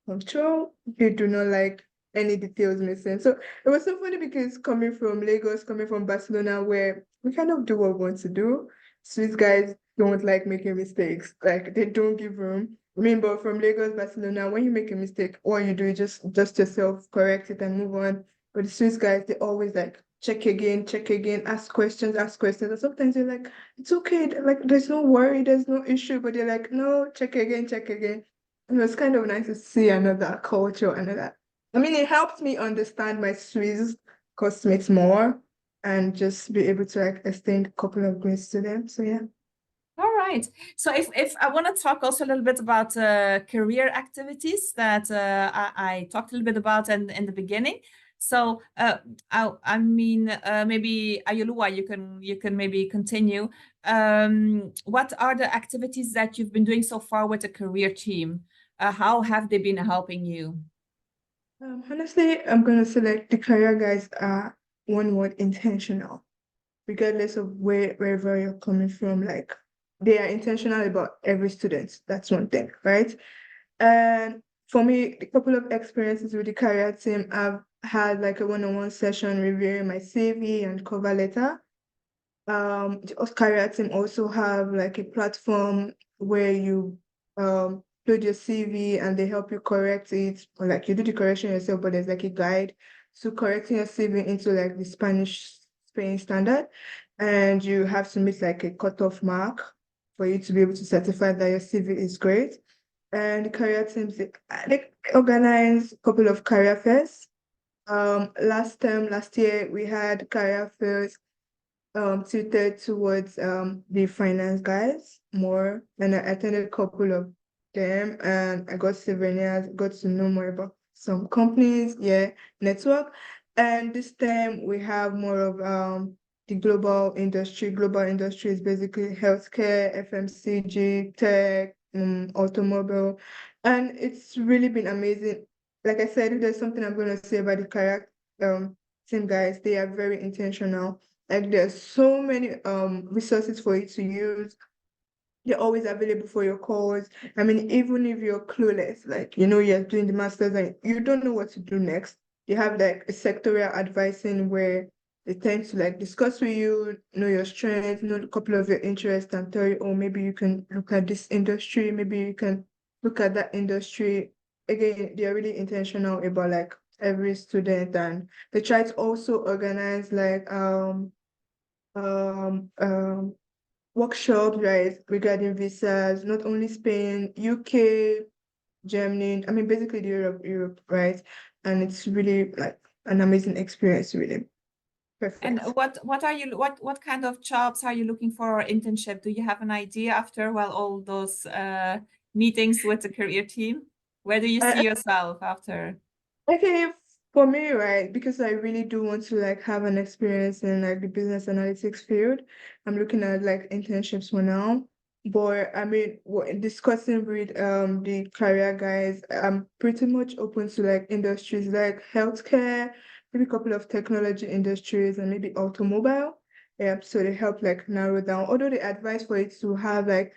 punctual. They do not like any details missing. So it was so funny because coming from Lagos, coming from Barcelona, where we kind of do what we want to do, Swiss guys don't like making mistakes. Like they don't give room. I mean, but from Lagos, Barcelona, when you make a mistake, all you do is just yourself, correct it and move on. But the Swiss guys, they always like check again, ask questions, ask questions. And sometimes they're like, it's okay, like there's no worry, there's no issue. But they're like, no, check again, check again. It was kind of nice to see another culture, another. I mean, it helped me understand my Swiss classmates more and just be able to like extend a couple of grades to them. So yeah. All right. So if I want to talk also a little bit about career activities that I talked a little bit about in the beginning. So I mean, maybe Ayooluwa, you can maybe continue. What are the activities that you've been doing so far with the career team? How have they been helping you? Honestly, I'm gonna say like the career guys are one word intentional, regardless of wherever you're coming from. Like they are intentional about every student. That's one thing, right? And for me, a couple of experiences with the career team, I've had like a one-on-one session reviewing my CV and cover letter. The career team also have like a platform where you upload your CV and they help you correct it, or like you do the correction yourself, but there's like a guide to correcting your CV into like the Spain standard, and you have to meet like a cutoff mark for you to be able to certify that your CV is great. And the career teams they organize a couple of career fairs. Last year we had career fairs tilted towards the finance guys more, and I attended a couple of them and I got souvenirs, got to know more about some companies, yeah, network. And this time we have more of the global industry. Global industry is basically healthcare, FMCG, tech, automobile, and it's really been amazing. Like I said, if there's something I'm going to say about the career team guys, they are very intentional. Like there's so many resources for you to use. They're always available for your calls. I mean, even if you're clueless, like you're doing the masters and you don't know what to do next, you have like a sectorial advising where they tend to like discuss with you, know your strengths, know a couple of your interests, and tell you, oh, maybe you can look at this industry, maybe you can look at that industry. Again, they're really intentional about like every student, and they try to also organize like um um workshops, right, regarding visas, not only Spain, UK, Germany, I mean basically Europe, right? And it's really like an amazing experience, really. And Perfect. what kind of jobs are you looking for or internship? Do you have an idea after all those meetings with the career team? Where do you see yourself after? Okay, for me, right, because I really do want to like have an experience in like the business analytics field, I'm looking at like internships for now. But I mean, discussing with the career guys, I'm pretty much open to like industries like healthcare, maybe a couple of technology industries, and maybe automobile. Yeah, so they help like narrow down. Although they advise for it to have like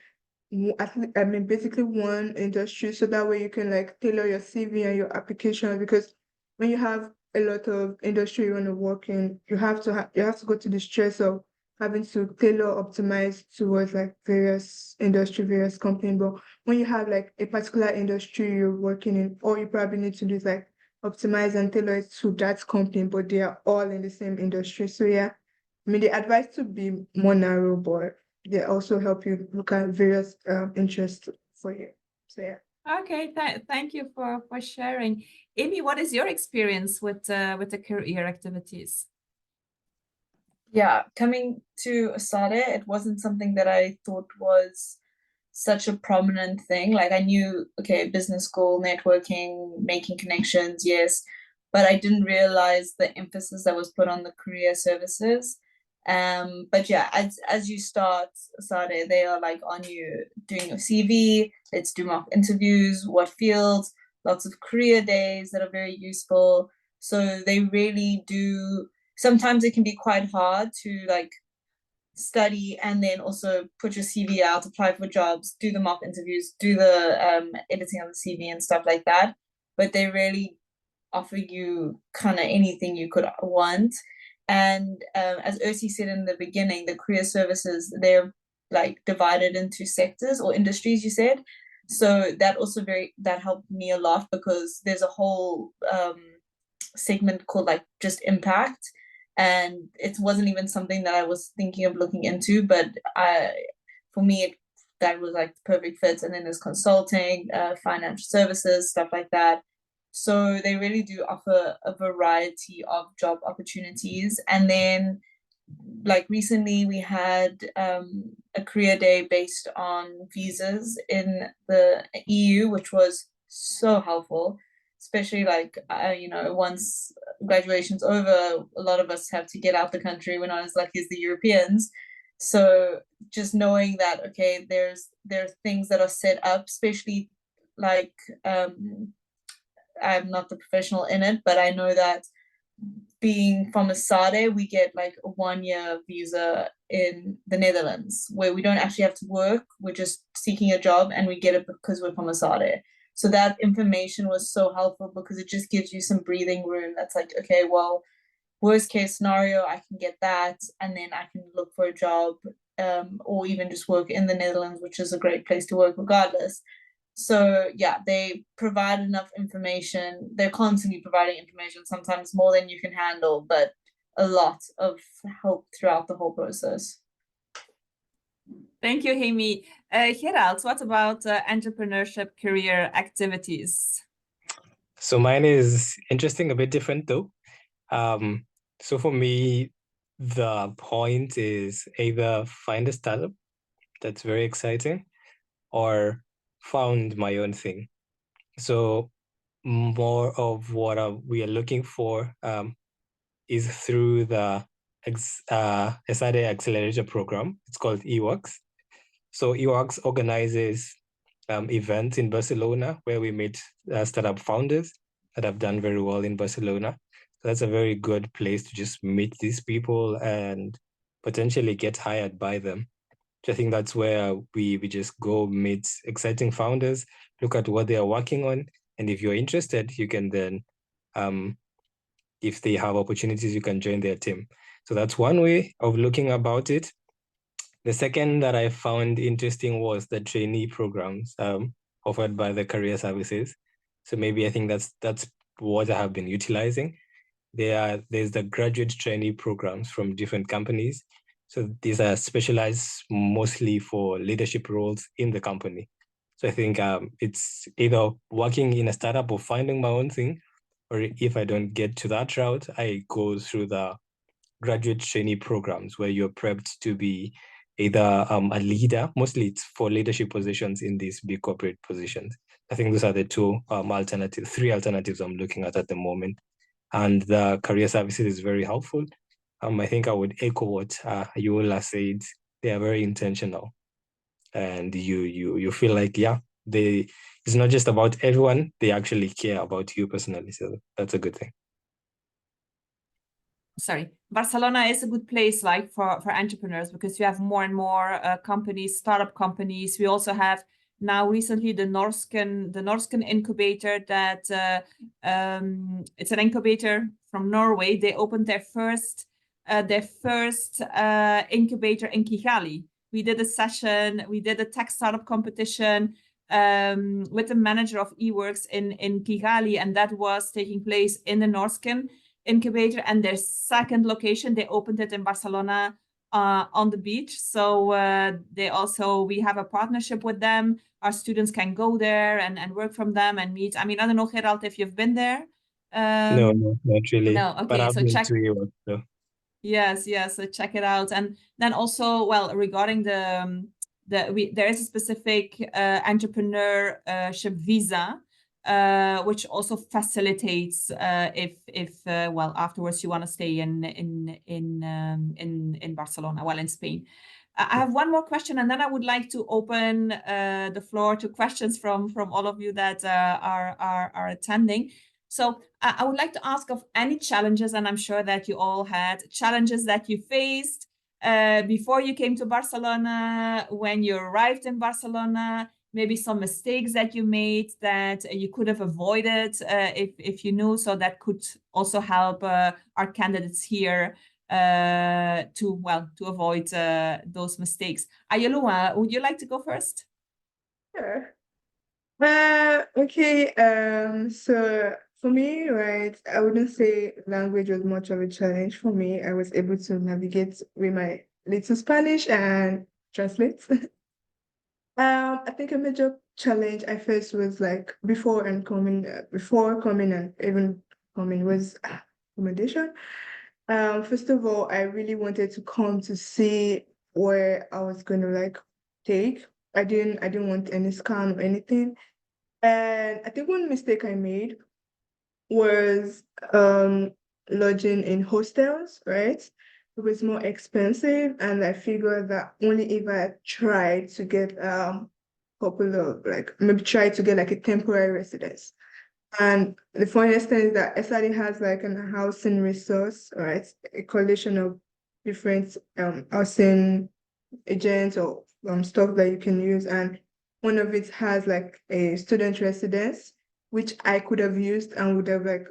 I mean, basically one industry, so that way you can like tailor your CV and your application. Because when you have a lot of industry you want to work in, you have to go to the stress of having to tailor optimize towards like various industry, various company. But when you have like a particular industry you're working in, all you probably need to do is like optimize and tailor it to that company, but they are all in the same industry. So yeah, I mean, the advice to be more narrow, but they also help you look at various interests for you. So yeah. Okay, thank you for sharing. Amy, what is your experience with the career activities? Yeah, coming to Esade, it wasn't something that I thought was such a prominent thing. Like I knew, okay, business school, networking, making connections, yes, but I didn't realize the emphasis that was put on the career services. But yeah, as you start Esade, they are like on you doing your CV, let's do mock interviews, what fields, lots of career days that are very useful. So they really do. Sometimes it can be quite hard to like study and then also put your CV out, apply for jobs, do the mock interviews, do the editing of the CV and stuff like that. But they really offer you kind of anything you could want. And as Ursi said in the beginning, the career services, they're like divided into sectors or industries, you said. So that also that helped me a lot, because there's a whole segment called like just impact, and it wasn't even something that I was thinking of looking into, but for me that was like the perfect fit. And then there's consulting, financial services, stuff like that. So they really do offer a variety of job opportunities. And then like recently we had a career day based on visas in the EU, which was so helpful, especially like once graduation's over, a lot of us have to get out the country. We're not as lucky as the Europeans. So just knowing that, okay, there are things that are set up, especially like I'm not the professional in it, but I know that being from Esade, we get like a 1-year visa in the Netherlands where we don't actually have to work. We're just seeking a job and we get it because we're from Esade. So that information was so helpful, because it just gives you some breathing room. That's like, okay, well, worst case scenario, I can get that, and then I can look for a job, or even just work in the Netherlands, which is a great place to work regardless. So yeah, they provide enough information. They're constantly providing information, sometimes more than you can handle, but a lot of help throughout the whole process. Thank you, Amy. Gerald, what about entrepreneurship career activities? So mine is interesting, a bit different though. So for me, the point is either find a startup that's very exciting or found my own thing. So more of what we are looking for is through the Esade Accelerator Program. It's called eWorks. So eWorks organizes events in Barcelona where we meet startup founders that have done very well in Barcelona. That's a very good place to just meet these people and potentially get hired by them. I think that's where we just go meet exciting founders, look at what they are working on, and if you're interested, you can then, if they have opportunities, you can join their team. So that's one way of looking about it. The second that I found interesting was the trainee programs offered by the career services. So maybe I think that's what I have been utilizing. There's the graduate trainee programs from different companies. So these are specialized mostly for leadership roles in the company. So I think it's either working in a startup or finding my own thing, or if I don't get to that route, I go through the graduate trainee programs where you're prepped to be either a leader. Mostly it's for leadership positions in these big corporate positions. I think those are the three alternatives I'm looking at the moment. And the career services is very helpful. I think I would echo what Ayooluwa said. They are very intentional, and you feel like, yeah, it's not just about everyone. They actually care about you personally. So that's a good thing. Sorry, Barcelona is a good place like for entrepreneurs, because you have more and more companies, startup companies. We also have now recently the Norsken incubator that it's an incubator from Norway. They opened their first incubator in Kigali. We did a session, we did a tech startup competition with the manager of eWorks in Kigali, and that was taking place in the Norsken incubator. And their second location, they opened it in Barcelona on the beach. So we have a partnership with them. Our students can go there and work from them and meet. I mean, I don't know, Gerald, if you've been there. No, not really. No, okay, But I've so been check. to Europe, so. Yes, so check it out. And then also, well, regarding there is a specific entrepreneurship visa, which also facilitates if well, afterwards you want to stay in Barcelona, well, in Spain. I have one more question, and then I would like to open the floor to questions from all of you that are attending. So I would like to ask of any challenges, and I'm sure that you all had challenges that you faced before you came to Barcelona, when you arrived in Barcelona, maybe some mistakes that you made that you could have avoided if you knew, so that could also help our candidates here to avoid those mistakes. Ayooluwa, would you like to go first? Sure. Okay, so for me, right, I wouldn't say language was much of a challenge for me. I was able to navigate with my little Spanish and translate. I think a major challenge I faced was like before coming and even coming was accommodation. First of all, I really wanted to come to see where I was going to like take. I didn't want any scam or anything. And I think one mistake I made was lodging in hostels, right? It was more expensive, and I figured that only if I tried to get maybe try to get like a temporary residence. And the funniest thing is that Esade has like a housing resource, right? A coalition of different housing agents or stuff that you can use, and one of it has like a student residence, which I could have used and would have like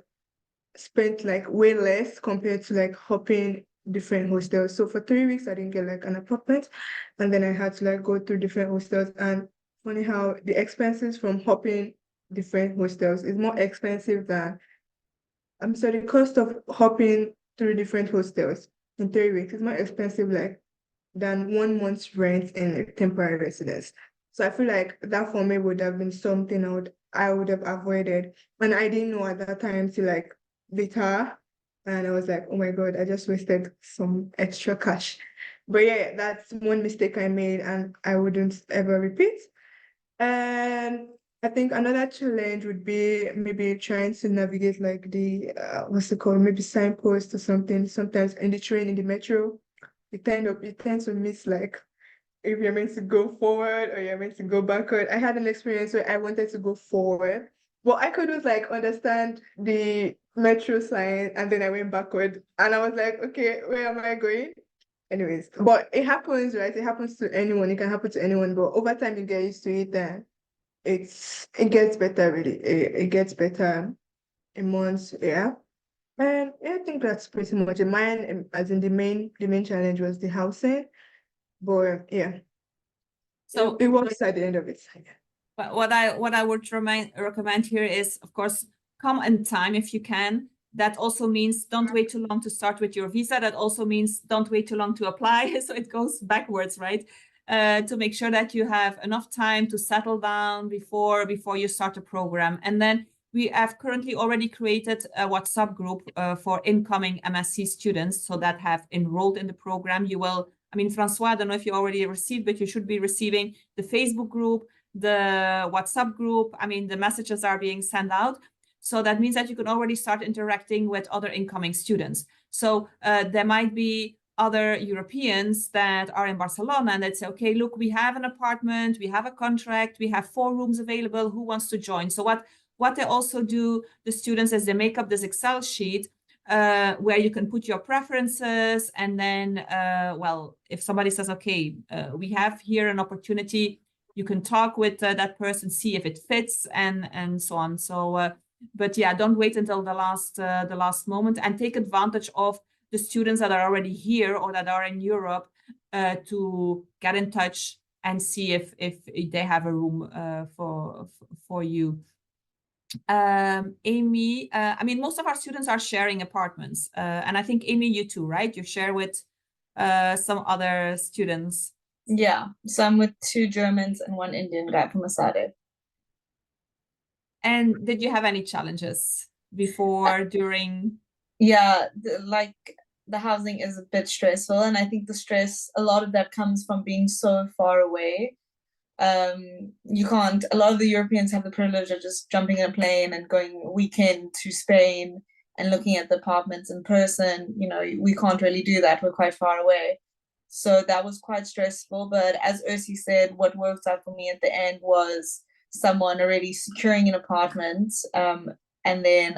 spent like way less compared to like hopping different hostels. So for 3 weeks, I didn't get like an apartment, and then I had to like go through different hostels. And funny how the expenses from hopping different hostels is more expensive than the cost of hopping through different hostels in 3 weeks is more expensive like than 1 month's rent in a temporary residence. So I feel like that for me would have been something I would have avoided. And I didn't know at that time till like later. And I was like, oh my God, I just wasted some extra cash. But yeah, that's one mistake I made and I wouldn't ever repeat. And I think another challenge would be maybe trying to navigate like the what's it called, maybe signpost or something. Sometimes in the train, in the metro, you tend to miss like if you're meant to go forward or you're meant to go backward. I had an experience where I wanted to go forward. Well, I couldn't like understand the metro sign, and then I went backward, and I was like, okay, where am I going? Anyways, but it happens, right? It happens to anyone. It can happen to anyone, but over time you get used to it, and it gets better. Really, it gets better in months. Yeah. And yeah, I think that's pretty much it. Mine, as in the main challenge was the housing, but yeah, So it works at the end of it. but what I would recommend here is, of course, come in time if you can. That also means don't wait too long to start with your visa. That also means don't wait too long to apply. So it goes backwards, right? To make sure that you have enough time to settle down before you start the program. And then we have currently already created a WhatsApp group for incoming MSc students, so that have enrolled in the program. You will, I mean, Francois, I don't know if you already received, but you should be receiving the Facebook group, the WhatsApp group. I mean, the messages are being sent out. So that means that you can already start interacting with other incoming students. So there might be other Europeans that are in Barcelona and that say, okay, look, we have an apartment, we have a contract, we have 4 rooms available, who wants to join? So what they also do, the students, is they make up this Excel sheet where you can put your preferences, and then, well, if somebody says, okay, we have here an opportunity, you can talk with that person, see if it fits, and so on. So, but yeah, don't wait until the last moment, and take advantage of the students that are already here or that are in Europe to get in touch and see if they have a room for you. Amy, I mean, most of our students are sharing apartments, and I think, Amy, you too, right? You share with some other students. Yeah, so I'm with 2 Germans and 1 Indian guy from Esade. And did you have any challenges before, during? Yeah, the housing is a bit stressful, and I think the stress, a lot of that comes from being so far away. You can't, a lot of the Europeans have the privilege of just jumping in a plane and going a weekend to Spain and looking at the apartments in person. You know, we can't really do that. We're quite far away. So that was quite stressful. But as Ursi said, what worked out for me at the end was someone already securing an apartment, and then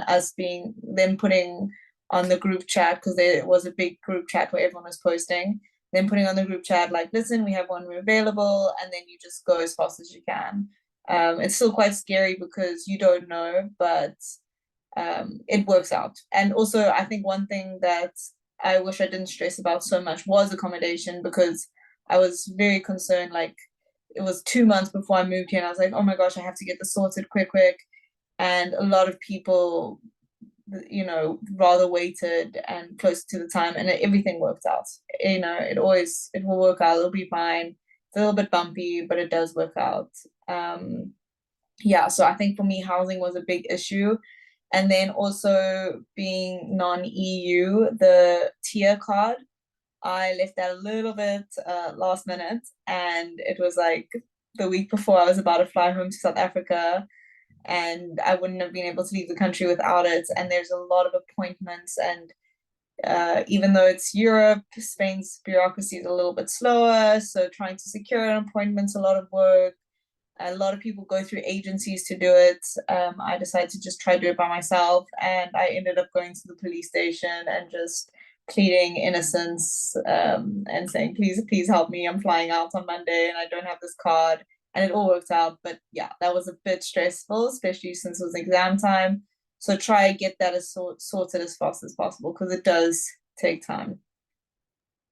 putting on the group chat, because there was a big group chat where everyone was posting, then putting on the group chat like, listen, we have 1 room available, and then you just go as fast as you can. It's still quite scary because you don't know, but it works out. And also, I think one thing that I wish I didn't stress about so much was accommodation, because I was very concerned. Like, it was 2 months before I moved here, and I was like, oh my gosh, I have to get this sorted quick. And a lot of people, you know, rather waited and close to the time, and everything worked out. You know, it will work out. It'll be fine. It's a little bit bumpy, but it does work out. Yeah, so I think for me, housing was a big issue. And then also, being non-EU, the tier card, I left that a little bit last minute, and it was like the week before I was about to fly home to South Africa, and I wouldn't have been able to leave the country without it. And there's a lot of appointments, and even though it's Europe, Spain's bureaucracy is a little bit slower, so trying to secure an appointment's a lot of work. A lot of people go through agencies to do it. I decided to just try to do it by myself, and I ended up going to the police station and just pleading innocence, and saying, please help me, I'm flying out on Monday and I don't have this card. And it all worked out. But yeah, that was a bit stressful, especially since it was exam time. So try and get that sorted as fast as possible, because it does take time.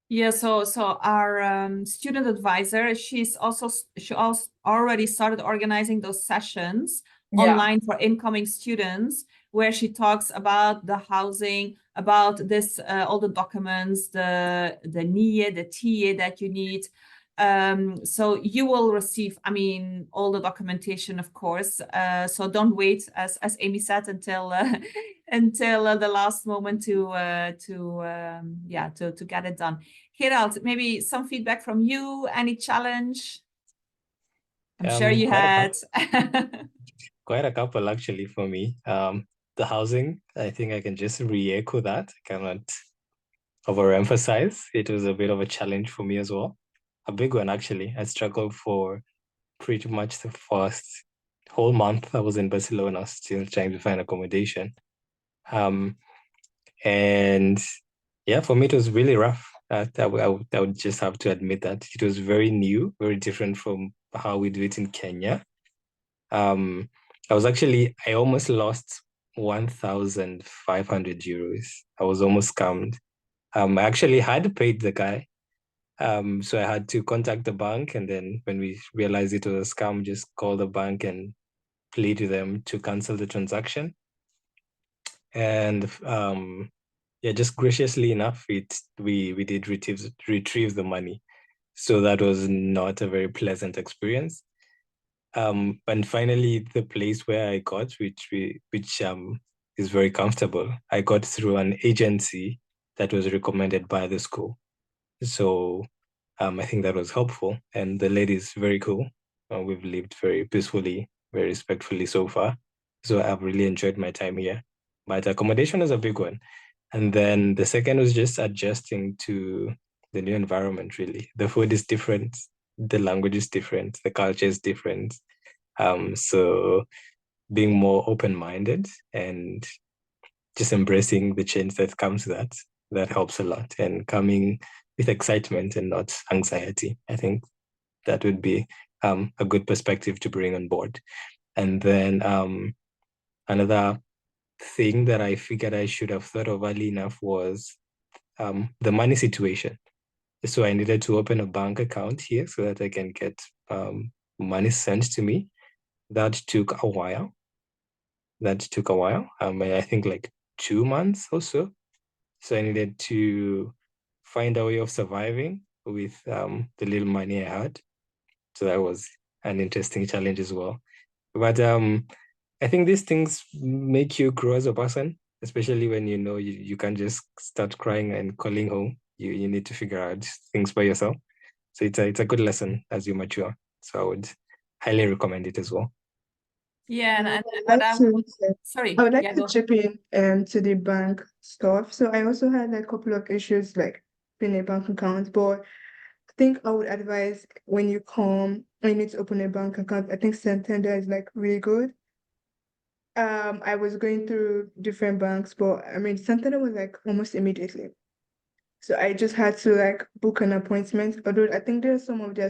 Yeah, so our student advisor, she also already started organizing those sessions online for incoming students, where she talks about the housing, about this, all the documents, the NIE, the TIE that you need. So you will receive, I mean, all the documentation, of course. So don't wait, as Amy said, until the last moment to get it done. Gerald, maybe some feedback from you. Any challenge? I'm sure you had. Quite a couple, actually, for me. The housing, I think I can just re-echo that. I cannot overemphasize. It was a bit of a challenge for me as well. A big one, actually. I struggled for pretty much the first whole month I was in Barcelona, still trying to find accommodation. And yeah, for me, it was really rough. I would just have to admit that it was very new, very different from how we do it in Kenya. I almost lost 1,500 euros. I was almost scammed. I actually had paid the guy. So I had to contact the bank, and then when we realized it was a scam, just call the bank and plead to them to cancel the transaction. And yeah, just graciously enough, we did retrieve the money. So that was not a very pleasant experience. And finally, the place where I got, which is very comfortable, I got through an agency that was recommended by the school. So I think that was helpful. And the lady is very cool. We've lived very peacefully, very respectfully so far. So I've really enjoyed my time here. But accommodation is a big one. And then the second was just adjusting to the new environment, really. The food is different, the language is different, the culture is different. So being more open-minded and just embracing the change that comes with that helps a lot. And coming with excitement and not anxiety. I think that would be a good perspective to bring on board. And then another thing that I figured I should have thought of early enough was the money situation. So I needed to open a bank account here so that I can get money sent to me. That took a while. I think like 2 months or so. So I needed to find a way of surviving with the little money I had. So that was an interesting challenge as well. But I think these things make you grow as a person, especially when you know you can't just start crying and calling home. You need to figure out things by yourself. So it's a good lesson as you mature. So I would highly recommend it as well. Yeah, and I'd what like I to would, say- sorry, I would like yeah, to go. chip in to the bank stuff. So I also had a couple of issues like in a bank account, but I think I would advise when you need to open a bank account, I think Santander is like really good. I was going through different banks, but I mean Santander was like almost immediately. So I just had to like book an appointment. Although I think there's some of their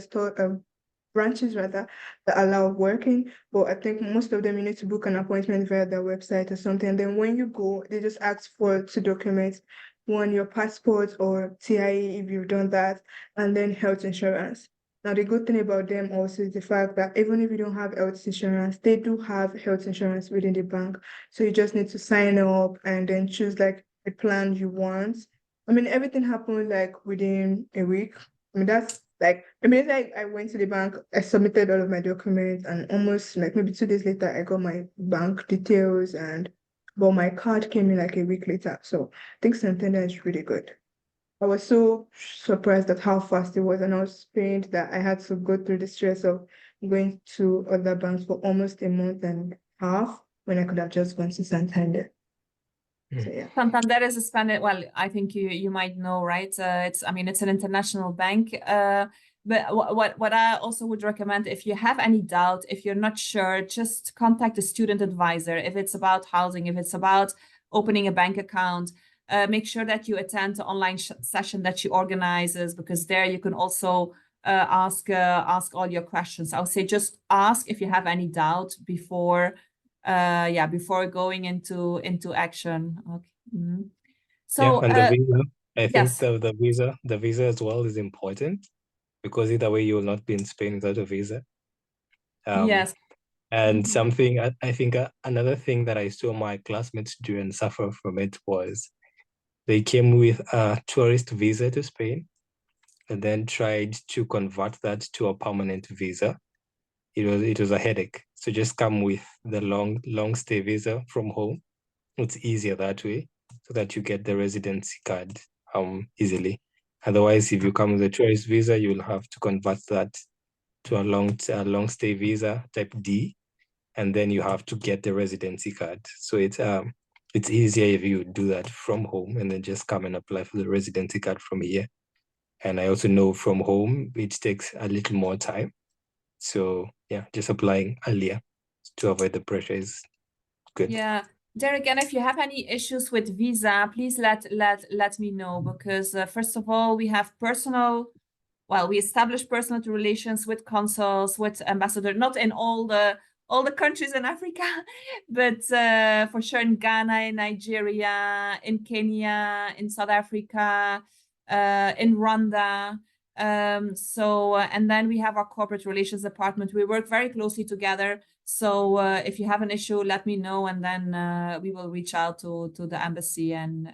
branches rather that allow working, but I think most of them you need to book an appointment via their website or something. And then when you go, they just ask for 2 documents, one your passport or TIE if you've done that, and then health insurance. Now the good thing about them also is the fact that even if you don't have health insurance, they do have health insurance within the bank. So you just need to sign up and then choose like the plan you want. I mean, everything happened like within a week. I mean, that's like, immediately I went to the bank, I submitted all of my documents, and almost like maybe 2 days later, I got my bank details but my card came in like a week later. So I think Santander is really good. I was so surprised at how fast it was, and I was pained that I had to go through the stress of going to other banks for almost a month and a half when I could have just gone to Santander. So yeah. Santander is a Spanish, well, I think you might know, right? It's an international bank. But what I also would recommend, if you have any doubt, if you're not sure, just contact a student advisor. If it's about housing, if it's about opening a bank account, make sure that you attend the online session that she organizes, because there you can also ask all your questions. I would say just ask if you have any doubt before going into action. Okay. Mm-hmm. So and the visa, I think yes. the visa as well is important, because either way you will not be in Spain without a visa. Yes. And Mhm. something I think another thing that I saw my classmates do and suffer from it was they came with a tourist visa to Spain and then tried to convert that to a permanent visa. It was a headache. So just come with the long stay visa from home. It's easier that way, so that you get the residency card easily. Otherwise, if you come with a tourist visa, you'll have to convert that to a long stay visa type D, and then you have to get the residency card. So it's easier if you do that from home and then just come and apply for the residency card from here. And I also know from home it takes a little more time. So yeah, just applying earlier to avoid the pressure is good. Yeah. Derek, and if you have any issues with visa, please let me know, because first of all, we have we establish personal relations with consuls, with ambassadors, not in all the countries in Africa, but for sure in Ghana, in Nigeria, in Kenya, in South Africa, in Rwanda. And then we have our corporate relations department. We work very closely together. So if you have an issue, let me know, and then we will reach out to the embassy and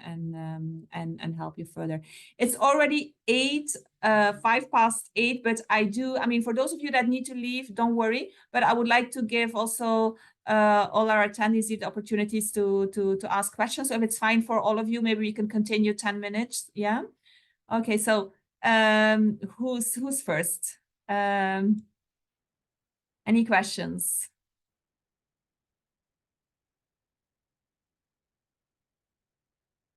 help you further. It's already 8:05, but I mean, for those of you that need to leave, don't worry. But I would like to give also all our attendees the opportunities to ask questions. So if it's fine for all of you, maybe we can continue 10 minutes. Yeah. Okay. So who's first? Any questions?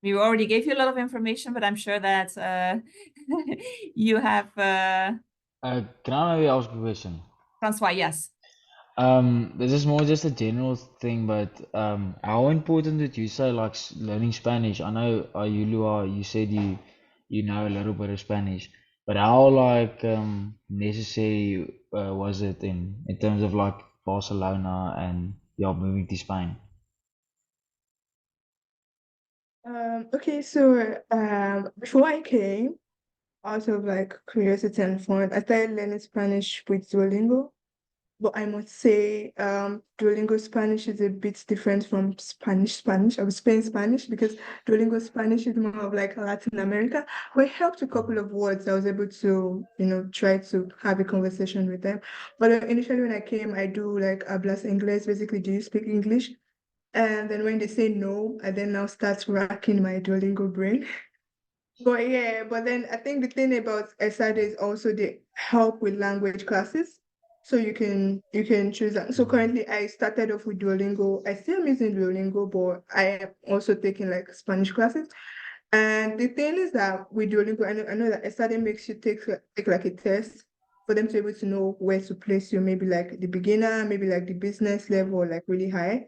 We already gave you a lot of information, but I'm sure that you have. Can I maybe ask a question? Francois, yes. This is more just a general thing, but how important did you say like learning Spanish? I know Ayooluwa, you said you know a little bit of Spanish, but how like necessary was it in terms of like Barcelona and moving to Spain? Okay, so before I came, out of like curiosity and fun, I started learning Spanish with Duolingo. But I must say, Duolingo Spanish is a bit different from Spanish, of Spain Spanish, because Duolingo Spanish is more of like Latin America. But it helped a couple of words. I was able to, try to have a conversation with them. But initially when I came, I do like hablas inglés, basically, do you speak English? And then when they say no, I then now start racking my Duolingo brain. But yeah, but then I think the thing about Esade is also they help with language classes. So you can choose that. So currently I started off with Duolingo. I still am using Duolingo, but I am also taking like Spanish classes. And the thing is that with Duolingo, I know that Esade makes you take like a test for them to be able to know where to place you, maybe like the beginner, maybe like the business level, like really high.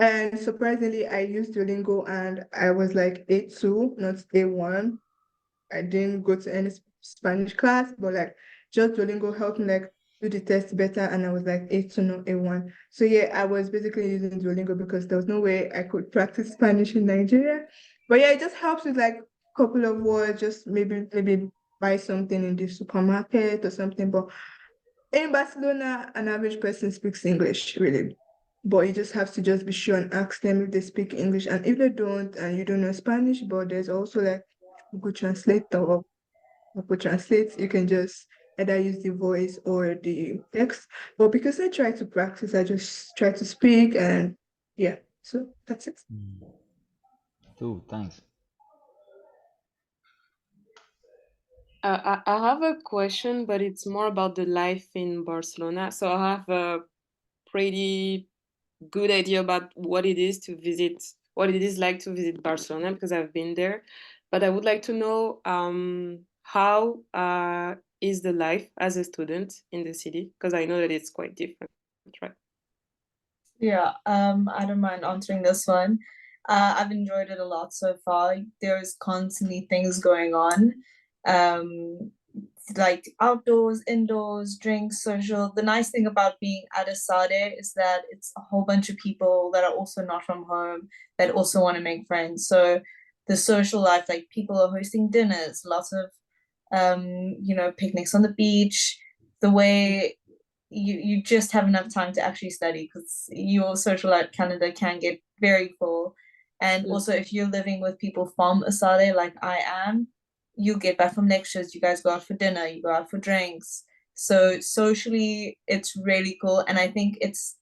And surprisingly, I used Duolingo and I was like A2, not A1. I didn't go to any Spanish class, but like just Duolingo helped me like do the test better, and I was like A2, not A1. So yeah, I was basically using Duolingo because there was no way I could practice Spanish in Nigeria. But yeah, it just helps with like a couple of words, just maybe buy something in the supermarket or something. But in Barcelona, an average person speaks English, really. But you just have to just be sure and ask them if they speak English. And if they don't, and you don't know Spanish, but there's also like Google Translate or Google Translate, you can just either use the voice or the text. But because I try to practice, I just try to speak, and yeah, so that's it. Cool, thanks. I have a question, but it's more about the life in Barcelona. So I have a pretty good idea about what it is like to visit Barcelona, because I've been there. But I would like to know how is the life as a student in the city? Because I know that it's quite different, right? Yeah, I don't mind answering this one. I've enjoyed it a lot so far. There's constantly things going on. Like outdoors, indoors, drinks, social. The nice thing about being at Esade is that it's a whole bunch of people that are also not from home that also want to make friends. So the social life, like people are hosting dinners, lots of picnics on the beach. The way you just have enough time to actually study, because your social life Canada can get very full. And also if you're living with people from Esade like I am, you get back from lectures, you guys go out for dinner, you go out for drinks. So socially it's really cool. And I think it's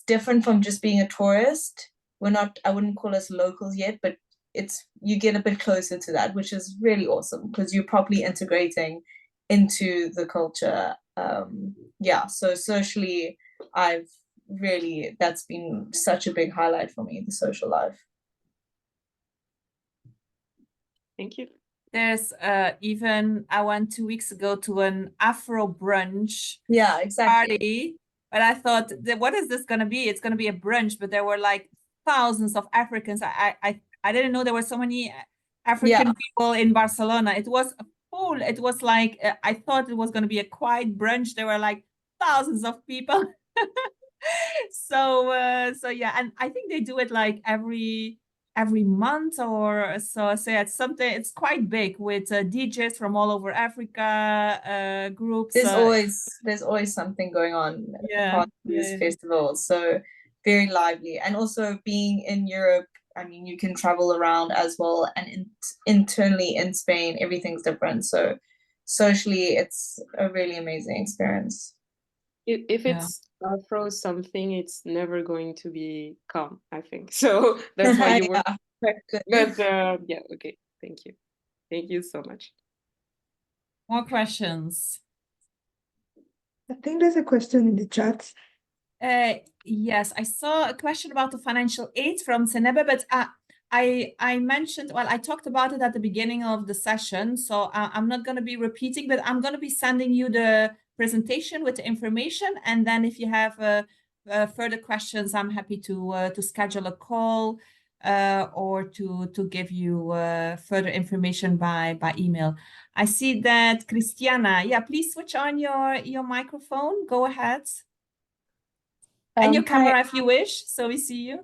different from just being a tourist. I wouldn't call us locals yet, but you get a bit closer to that, which is really awesome because you're properly integrating into the culture. So socially, that's been such a big highlight for me, the social life. Thank you. There's I went 2 weeks ago to an Afro brunch Yeah, exactly. party But I thought, what is this going to be? It's going to be a brunch, but there were like thousands of Africans. I didn't know there were so many African people in Barcelona. It was full. It was like, I thought it was going to be a quiet brunch. There were like thousands of people. So yeah, and I think they do it like every month or so. So it's something. It's quite big with DJs from all over Africa, groups. There's always something going on. Yeah, This festival, so very lively. And also being in Europe, I mean, you can travel around as well, and internally in Spain, everything's different. So socially, it's a really amazing experience. If it's Afro something, it's never going to be calm, I think. So that's why you were. But yeah, okay. Thank you. Thank you so much. More questions? I think there's a question in the chat. Yes, I saw a question about the financial aid from Senebe, but I mentioned, well, I talked about it at the beginning of the session, so I'm not going to be repeating, but I'm going to be sending you the presentation with the information, and then if you have further questions, I'm happy to schedule a call or to give you further information by email. I see that Christiana, yeah, please switch on your microphone. Go ahead. And your camera, if you wish, so we see you.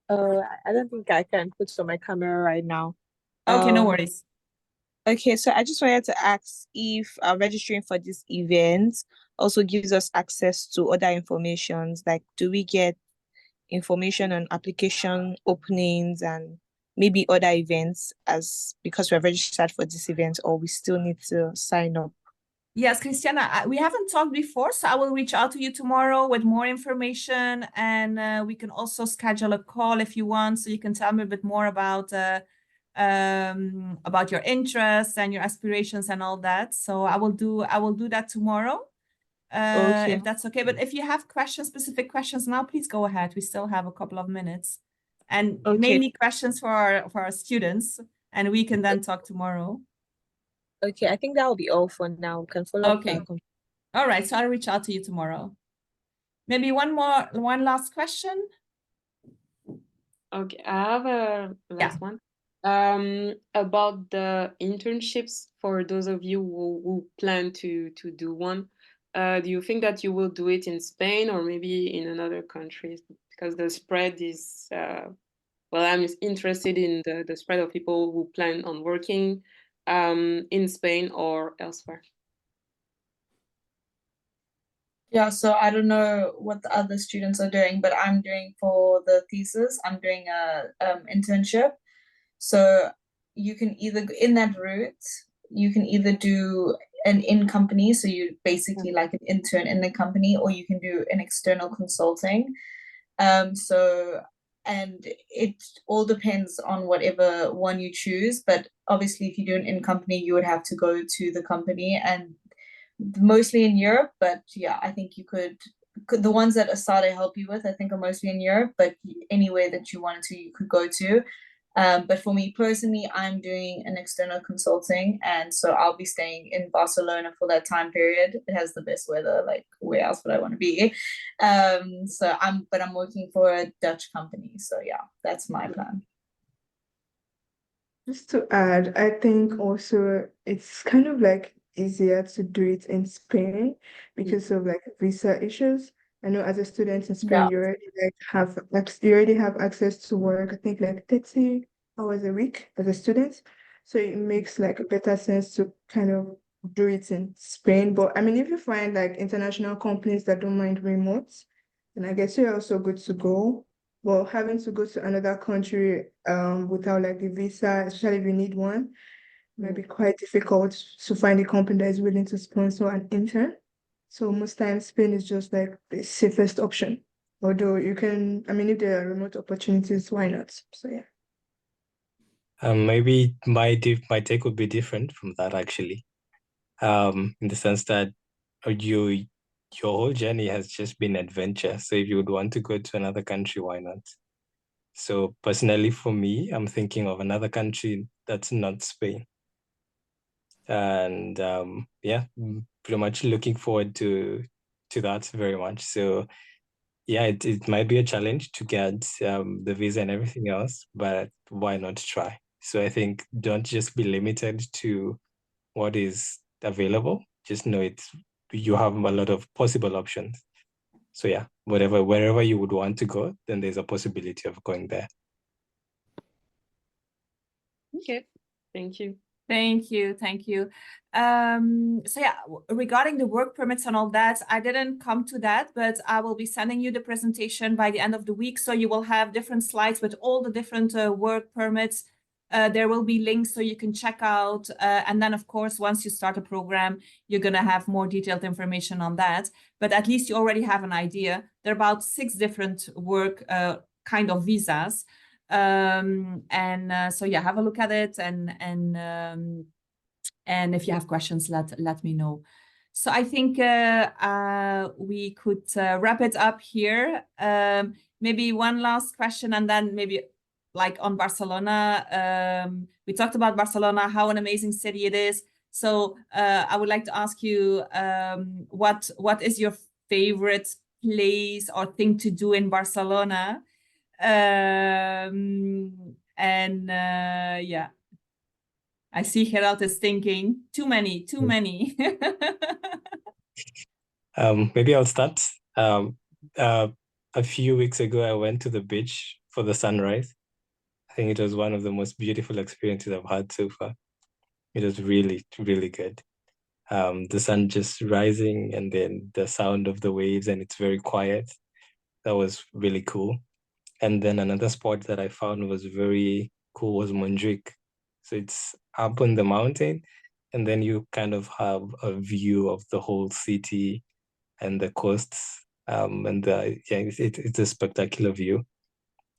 I don't think I can put on my camera right now. Okay, no worries. Okay, so I just wanted to ask if registering for this event also gives us access to other informations. Like, do we get information on application openings and maybe other events because we're registered for this event, or we still need to sign up? Yes, Christiana, we haven't talked before, so I will reach out to you tomorrow with more information, and we can also schedule a call if you want, so you can tell me a bit more about your interests and your aspirations and all that. So I will do that tomorrow, if that's okay. But if you have specific questions now, please go ahead. We still have a couple of minutes, and mainly questions for our students, and we can then talk tomorrow. Okay, I think that will be all for now. We can follow up. Okay. All right, so I'll reach out to you tomorrow. Maybe one last question. Okay, I have a last one. About the internships for those of you who plan to do one. Do you think that you will do it in Spain or maybe in another country? Because the spread is, well, I'm interested in the spread of people who plan on working in Spain or elsewhere. Yeah, so I don't know what the other students are doing, but I'm doing for the thesis, I'm doing a internship. So you can either, in that route, you can either do an in-company, so you're basically like an intern in the company, or you can do an external consulting. And it all depends on whatever one you choose. But obviously, if you do an in-company, you would have to go to the company, and mostly in Europe. But yeah, I think you could the ones that Esade help you with, I think, are mostly in Europe, but anywhere that you wanted to, you could go to. But for me personally, I'm doing an external consulting, and so I'll be staying in Barcelona for that time period. It has the best weather, like where else would I want to be? But I'm working for a Dutch company, so yeah, that's my plan. Just to add, I think also it's kind of like easier to do it in Spain because of like visa issues. I know as a student in Spain, you already have access to work, I think like 30 hours a week as a student. So it makes like a better sense to kind of do it in Spain. But I mean, if you find like international companies that don't mind remote, then I guess you're also good to go. Well, having to go to another country without like a visa, especially if you need one, might be quite difficult to find a company that is willing to sponsor an intern. So most times Spain is just like the safest option. Although you can, I mean, if there are remote opportunities, why not? So yeah. Maybe my take would be different from that actually. In the sense that your whole journey has just been adventure. So if you would want to go to another country, why not? So personally for me, I'm thinking of another country that's not Spain. And yeah, pretty much looking forward to to that very much. So yeah, it might be a challenge to get the visa and everything else, but why not try? So I think don't just be limited to what is available. Just know you have a lot of possible options. So yeah, wherever you would want to go, then there's a possibility of going there. Okay, thank you. Thank you. Thank you. So yeah, regarding the work permits and all that, I didn't come to that, but I will be sending you the presentation by the end of the week. So you will have different slides with all the different work permits. There will be links so you can check out. And then, of course, once you start a program, you're going to have more detailed information on that. But at least you already have an idea. There are about 6 different work kind of visas. So yeah, have a look at it, and if you have questions, let me know. So I think we could wrap it up here. Maybe one last question, and then maybe like on Barcelona. We talked about Barcelona, how an amazing city it is. So I would like to ask you, what is your favorite place or thing to do in Barcelona? Yeah, I see Gerald is thinking too many. Maybe I'll start. A few weeks ago, I went to the beach for the sunrise. I think it was one of the most beautiful experiences I've had so far. It was really, really good. The sun just rising and then the sound of the waves, and it's very quiet. That was really cool. And then another spot that I found was very cool was Montjuic. So it's up on the mountain, and then you kind of have a view of the whole city and the coasts. It's a spectacular view.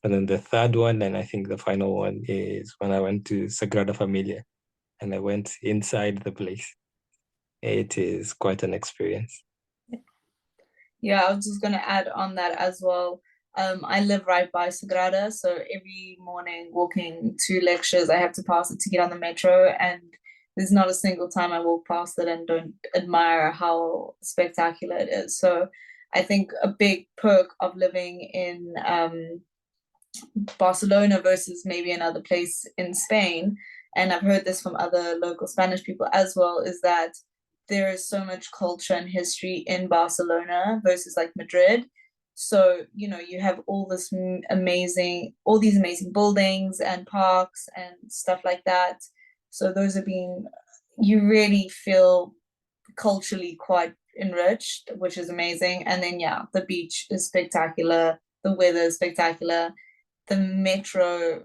And then the third one, and I think the final one, is when I went to Sagrada Familia and I went inside the place. It is quite an experience. Yeah, I was just going to add on that as well. I live right by Sagrada, so every morning walking to lectures, I have to pass it to get on the metro, and there's not a single time I walk past it and don't admire how spectacular it is. So I think a big perk of living in Barcelona versus maybe another place in Spain, and I've heard this from other local Spanish people as well, is that there is so much culture and history in Barcelona versus like Madrid. So, you know, you have all these amazing buildings and parks and stuff like that. So those are you really feel culturally quite enriched, which is amazing. And then, yeah, the beach is spectacular. The weather is spectacular. The metro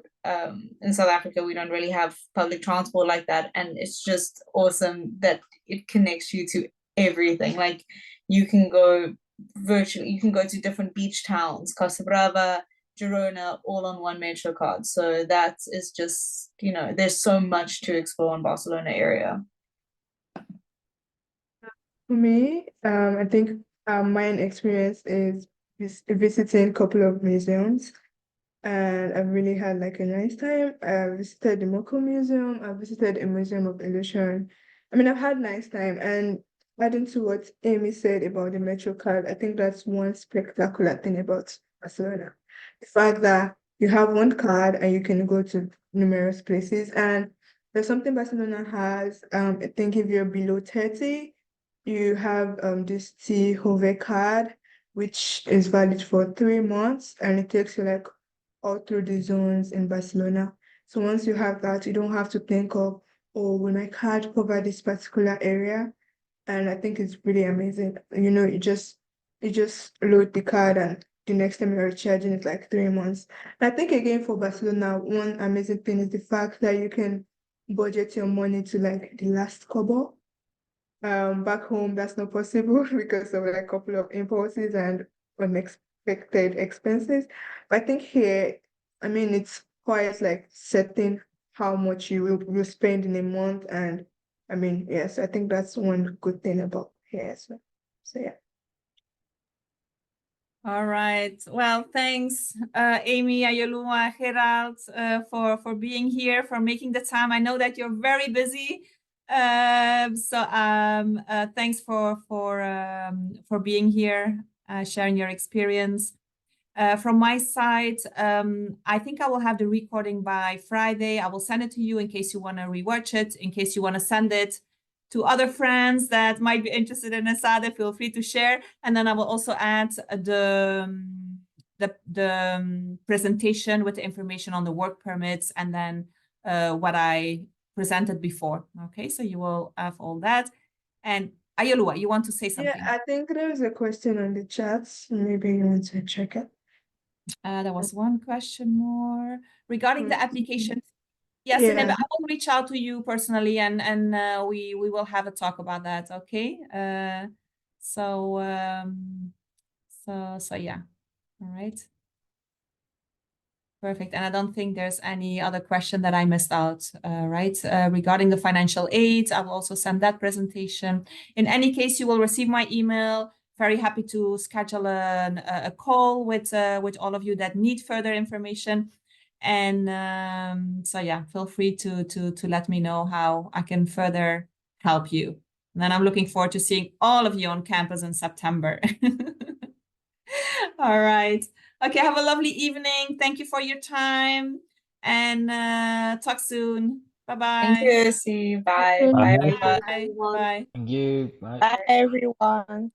in South Africa, we don't really have public transport like that. And it's just awesome that it connects you to everything. Like you can go to different beach towns, Costa Brava, Girona, all on one metro card. So that is just, you know, there's so much to explore in Barcelona area. For me, I think my experience is visiting a couple of museums, and I've really had like a nice time. I visited the Moko Museum. I visited a Museum of Illusion. I mean, I've had a nice time. And adding to what Amy said about the Metro card, I think that's one spectacular thing about Barcelona. The fact that you have one card and you can go to numerous places. And there's something Barcelona has. I think if you're below 30, you have this T-Hove card, which is valid for 3 months, and it takes you like all through the zones in Barcelona. So once you have that, you don't have to think of, oh, will my card cover this particular area? And I think it's really amazing. You know, you just load the card, and the next time you're recharging it like 3 months. And I think again for Barcelona, one amazing thing is the fact that you can budget your money to like the last kobo. Back home, that's not possible because of like a couple of impulses and unexpected expenses. But I think here, I mean, it's quite like setting how much you will spend in a month. And I mean, yes, I think that's one good thing about here as well. So yeah. All right. Well, thanks, Amy, Ayooluwa, Gerald, for being here, for making the time. I know that you're very busy. Thanks for being here, sharing your experience. From my side, I think I will have the recording by Friday. I will send it to you in case you want to rewatch it, in case you want to send it to other friends that might be interested in Esade. Feel free to share. And then I will also add the presentation with the information on the work permits and then what I presented before. Okay, so you will have all that. And Ayooluwa, you want to say something? Yeah, I think there was a question on the chat. Maybe you want to check it. There was one question more regarding the application. Yes, Yeah. and I will reach out to you personally, and we will have a talk about that. Okay. So yeah. All right. Perfect. And I don't think there's any other question that I missed out, right? Regarding the financial aid, I will also send that presentation. In any case, you will receive my email. Very happy to schedule a call with all of you that need further information. And so yeah, feel free to let me know how I can further help you. And then I'm looking forward to seeing all of you on campus in September. All right. Okay, have a lovely evening. Thank you for your time. And talk soon. Bye-bye. Thank you, Ursi. Bye. Bye. Bye, Bye. everyone. Bye. Bye. Thank you. Bye. Bye, everyone.